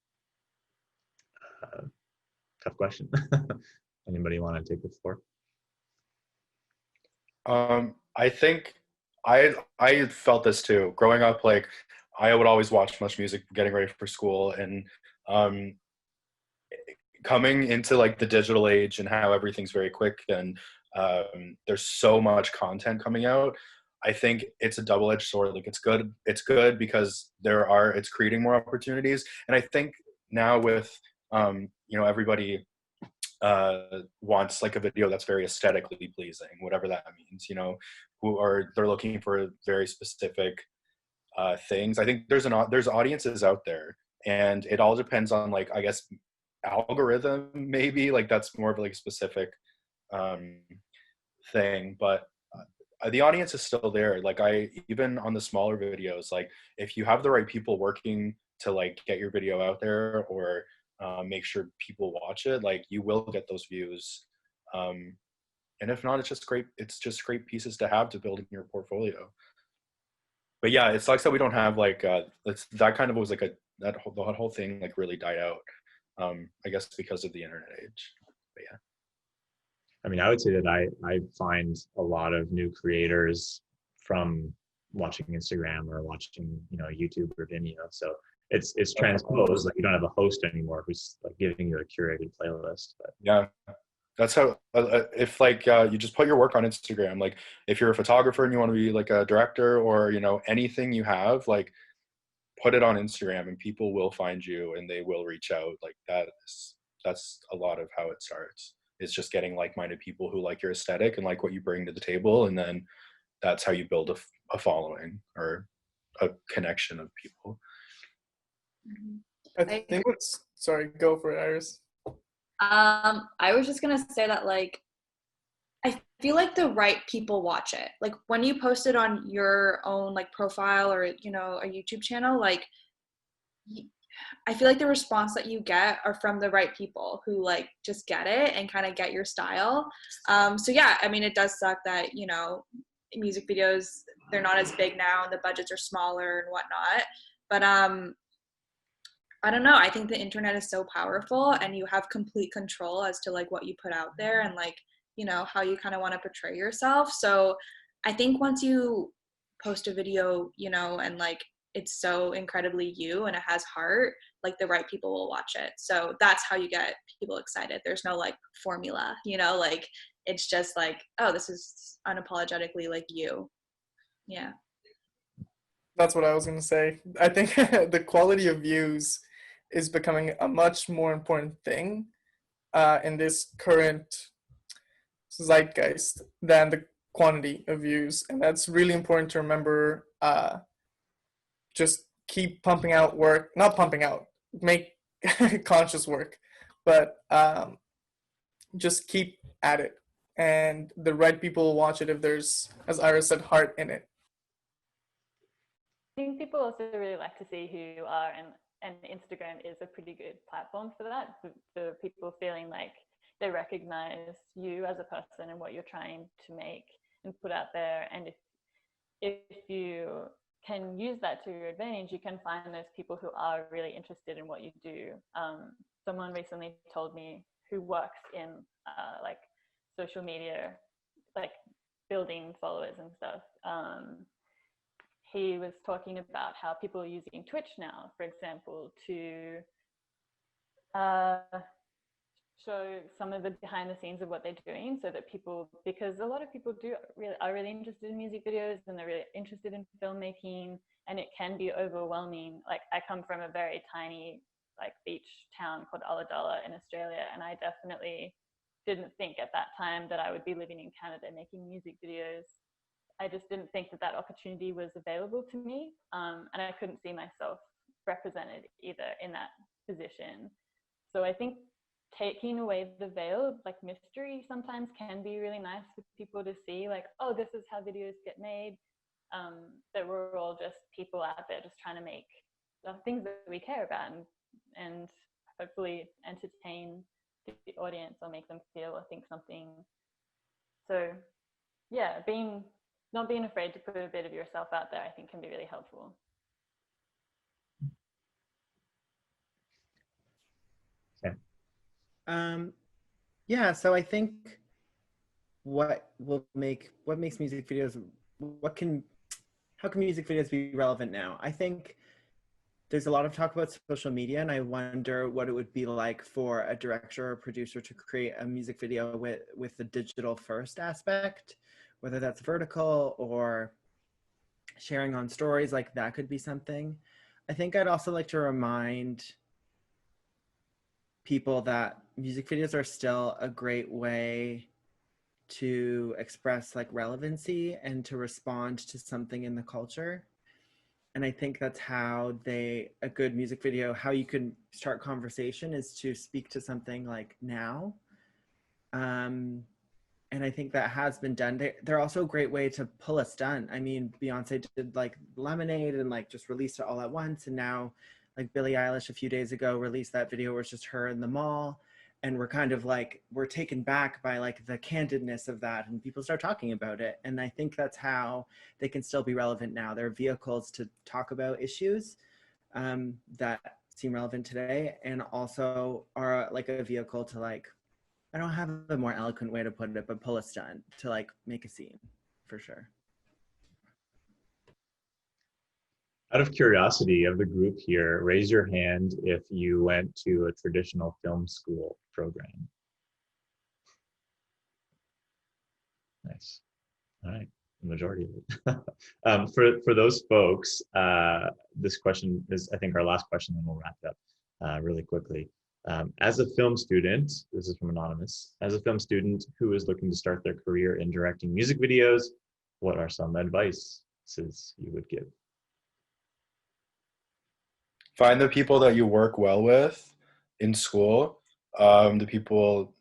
Tough question. Anybody want to take the floor? I think I felt this too. Growing up, like I would always watch much music getting ready for school, and coming into like the digital age and how everything's very quick, and there's so much content coming out. I think it's a double-edged sword. Like it's good because it's creating more opportunities. And I think now with you know, everybody wants like a video that's very aesthetically pleasing, whatever that means, you know, they're looking for a very specific things. I think there's audiences out there, and it all depends on, like, I guess, algorithm, maybe, like that's more of like a specific thing, but the audience is still there. Like, I even on the smaller videos, like if you have the right people working to like get your video out there, or make sure people watch it, like you will get those views. And if not, it's just great pieces to have to build in your portfolio. But yeah, it sucks that we don't have like that kind of was like the whole thing like really died out, I guess because of the internet age. But yeah, I mean, I would say that I find a lot of new creators from watching Instagram or watching, YouTube or Vimeo. So it's transposed. Like, you don't have a host anymore who's like giving you a curated playlist. But yeah, that's how if like you just put your work on Instagram, like if you're a photographer and you want to be like a director, or anything you have, like put it on Instagram and people will find you and they will reach out. Like that's a lot of how it starts. It's just getting like-minded people who like your aesthetic and like what you bring to the table, and then that's how you build a following or a connection of people. I think sorry, go for it, Iris. I was just gonna say that, like, I feel like the right people watch it. Like when you post it on your own like profile or a YouTube channel, like I feel like the response that you get are from the right people who like just get it and kind of get your style. So yeah, I mean, it does suck that music videos, they're not as big now and the budgets are smaller and whatnot. But I don't know. I think the internet is so powerful and you have complete control as to like what you put out there and like, how you kind of want to portray yourself. So I think once you post a video, and like it's so incredibly you and it has heart, like the right people will watch it. So that's how you get people excited. There's no like formula, like it's just like, oh, this is unapologetically like you. Yeah. That's what I was going to say. I think the quality of views is becoming a much more important thing in this current zeitgeist than the quantity of views. And that's really important to remember. Just keep pumping out work, not pumping out, make conscious work, but just keep at it. And the right people will watch it if there's, as Iris said, heart in it. I think people also really like to see who you are, and Instagram is a pretty good platform for that, for people feeling like they recognize you as a person and what you're trying to make and put out there. And if you can use that to your advantage, you can find those people who are really interested in what you do. Someone recently told me, who works in like social media, like building followers and stuff. He was talking about how people are using Twitch now, for example, to show some of the behind the scenes of what they're doing, so that people, because a lot of people are really interested in music videos and they're really interested in filmmaking, and it can be overwhelming. Like, I come from a very tiny like beach town called Ulladulla in Australia, and I definitely didn't think at that time that I would be living in Canada making music videos. I just didn't think that opportunity was available to me, and I couldn't see myself represented either in that position. So I think taking away the veil of like mystery sometimes can be really nice for people to see, like, oh, this is how videos get made, that we're all just people out there just trying to make the things that we care about, and hopefully entertain the audience or make them feel or think something. So yeah, not being afraid to put a bit of yourself out there, I think, can be really helpful. Yeah, so I think what makes music videos, how can music videos be relevant now? I think there's a lot of talk about social media, and I wonder what it would be like for a director or producer to create a music video with the digital first aspect, whether that's vertical or sharing on stories. Like, that could be something. I think I'd also like to remind people that music videos are still a great way to express like relevancy and to respond to something in the culture. And I think that's how a good music video, how you can start conversation is to speak to something like now. And I think that has been done. They're also a great way to pull a stunt. I mean, Beyonce did like Lemonade and like just released it all at once. And now like Billie Eilish a few days ago released that video where it's just her in the mall. And we're kind of like, we're taken back by like the candidness of that, and people start talking about it. And I think that's how they can still be relevant now. They're vehicles to talk about issues that seem relevant today, and also are like a vehicle to like, I don't have a more eloquent way to put it, but pull a stunt to like make a scene, for sure. Out of curiosity of the group here, raise your hand if you went to a traditional film school program. Nice. All right, the majority of it. For those folks, this question is, I think, our last question, and we'll wrap it up really quickly. As a film student, this is from Anonymous, as a film student who is looking to start their career in directing music videos, what are some advices you would give? Find the people that you work well with in school, the people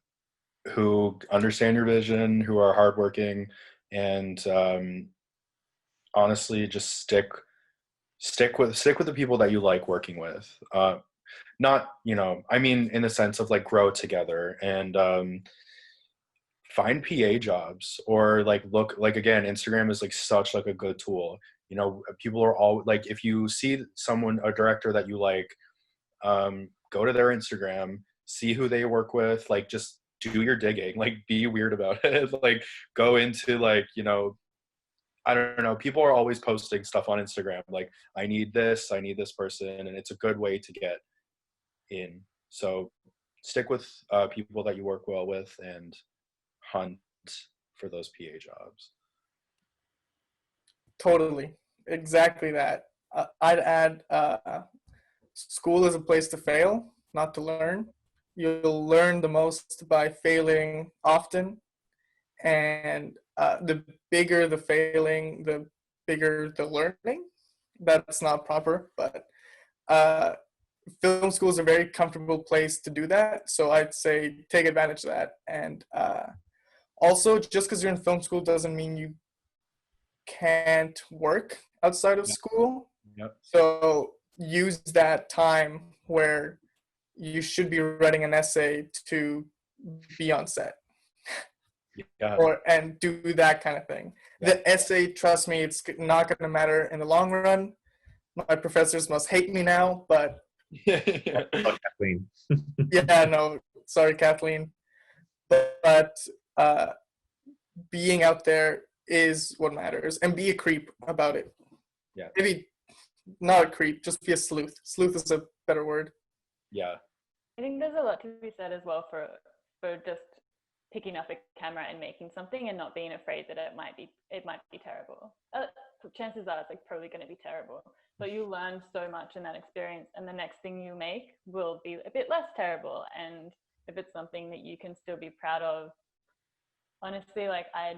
who understand your vision, who are hardworking, and honestly, just stick with the people that you like working with. Not, I mean, in the sense of like grow together, and find PA jobs, or like look, like, again, Instagram is like such like a good tool. People are all like, if you see a director that you like, go to their Instagram, see who they work with, like just do your digging, like be weird about it. Like go into like, I don't know, people are always posting stuff on Instagram like, I need this person, and it's a good way to get in. So stick with people that you work well with, and hunt for those PA jobs. Totally. Exactly that. I'd add school is a place to fail, not to learn. You'll learn the most by failing often. And the bigger the failing, the bigger the learning. That's not proper, but film school is a very comfortable place to do that. So I'd say take advantage of that. And also, just because you're in film school doesn't mean you can't work outside of school. Yep. So use that time where you should be writing an essay to be on set. Yeah. And do that kind of thing. Yeah. The essay, trust me, it's not going to matter in the long run. My professors must hate me now, but Kathleen. yeah, no, sorry, Kathleen. But being out there is what matters, and be a creep about it. Yeah. Maybe not a creep, just be a sleuth. Sleuth is a better word. Yeah. I think there's a lot to be said as well for just picking up a camera and making something and not being afraid that it might be terrible. Chances are it's like probably going to be terrible, but you learn so much in that experience, and the next thing you make will be a bit less terrible. And if it's something that you can still be proud of, honestly, like I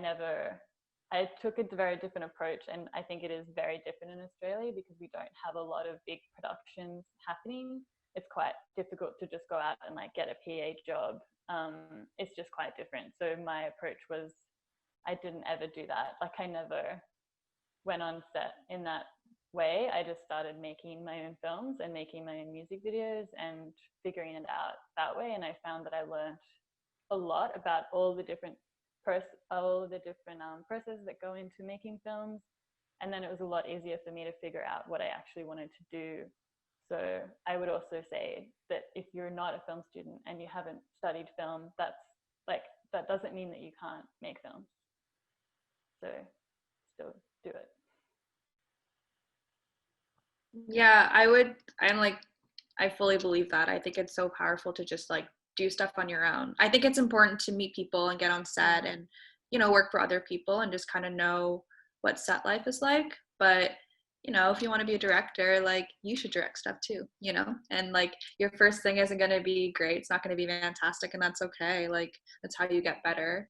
took a very different approach, and I think it is very different in Australia because we don't have a lot of big productions happening. It's quite difficult to just go out and like get a PA job. It's just quite different. So my approach was, I didn't ever do that. Like I never went on set in that way. I just started making my own films and making my own music videos and figuring it out that way. And I found that I learned a lot about all the different processes that go into making films. And then it was a lot easier for me to figure out what I actually wanted to do. So I would also say that if you're not a film student and you haven't studied film, that doesn't mean that you can't make films. So still do it. Yeah, I fully believe that. I think it's so powerful to just like do stuff on your own. I think it's important to meet people and get on set and, work for other people and just kind of know what set life is like. But, if you want to be a director, like you should direct stuff too, and like your first thing isn't going to be great. It's not going to be fantastic, and that's okay. Like that's how you get better.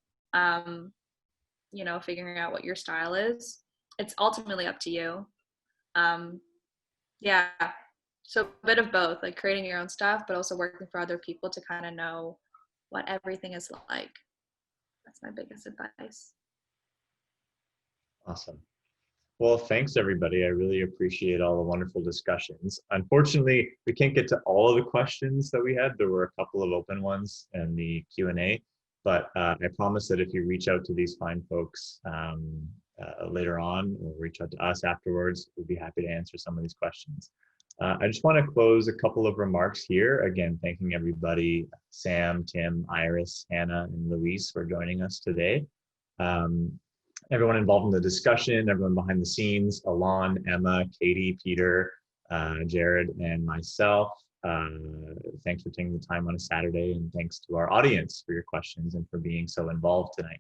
Figuring out what your style is. It's ultimately up to you. Yeah. So a bit of both, like creating your own stuff, but also working for other people to kind of know what everything is like. That's my biggest advice. Awesome. Well, thanks everybody. I really appreciate all the wonderful discussions. Unfortunately, we can't get to all of the questions that we had. There were a couple of open ones in the Q&A, but I promise that if you reach out to these fine folks later on, or reach out to us afterwards, we'll be happy to answer some of these questions. I just want to close a couple of remarks here. Again, thanking everybody, Sam, Tim, Iris, Hannah, and Luis for joining us today. Everyone involved in the discussion, everyone behind the scenes, Alon, Emma, Katie, Peter, Jared, and myself. Thanks for taking the time on a Saturday, and thanks to our audience for your questions and for being so involved tonight.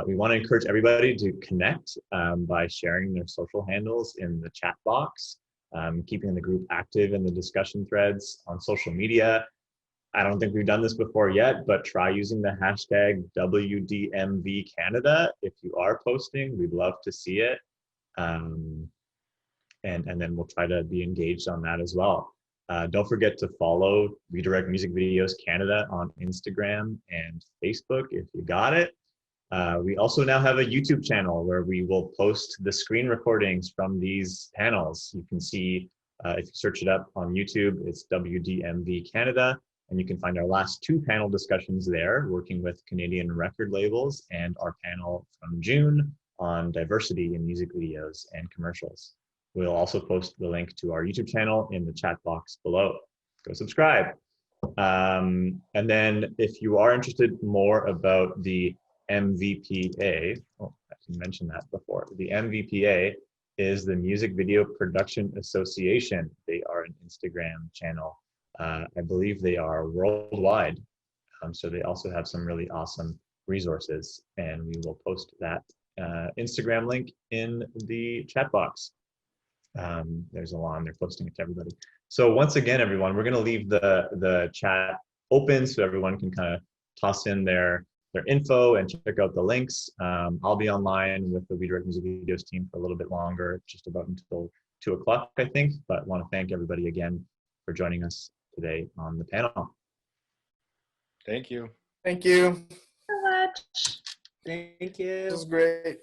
We want to encourage everybody to connect by sharing their social handles in the chat box, keeping the group active in the discussion threads on social media. I don't think we've done this before yet, but try using the hashtag WDMV Canada if you are posting. We'd love to see it. And then we'll try to be engaged on that as well. Don't forget to follow Redirect Music Videos Canada on Instagram and Facebook if you got it. We also now have a YouTube channel where we will post the screen recordings from these panels. You can see, if you search it up on YouTube, it's WDMV Canada. And you can find our last 2 panel discussions there, working with Canadian record labels, and our panel from June on diversity in music videos and commercials. We'll also post the link to our YouTube channel in the chat box below. Go subscribe. And then if you are interested more about the MVPA, oh, I can mention that before. The MVPA is the Music Video Production Association. They are an Instagram channel. I believe they are worldwide, so they also have some really awesome resources, and we will post that Instagram link in the chat box. There's a lot, they're posting it to everybody. So once again, everyone, we're going to leave the chat open so everyone can kind of toss in their info and check out the links. I'll be online with the Redirect Music Videos team for a little bit longer, just about until 2 o'clock, I think, but want to thank everybody again for joining us today on the panel. Thank you. Thank you. So much. Thank you. This was great.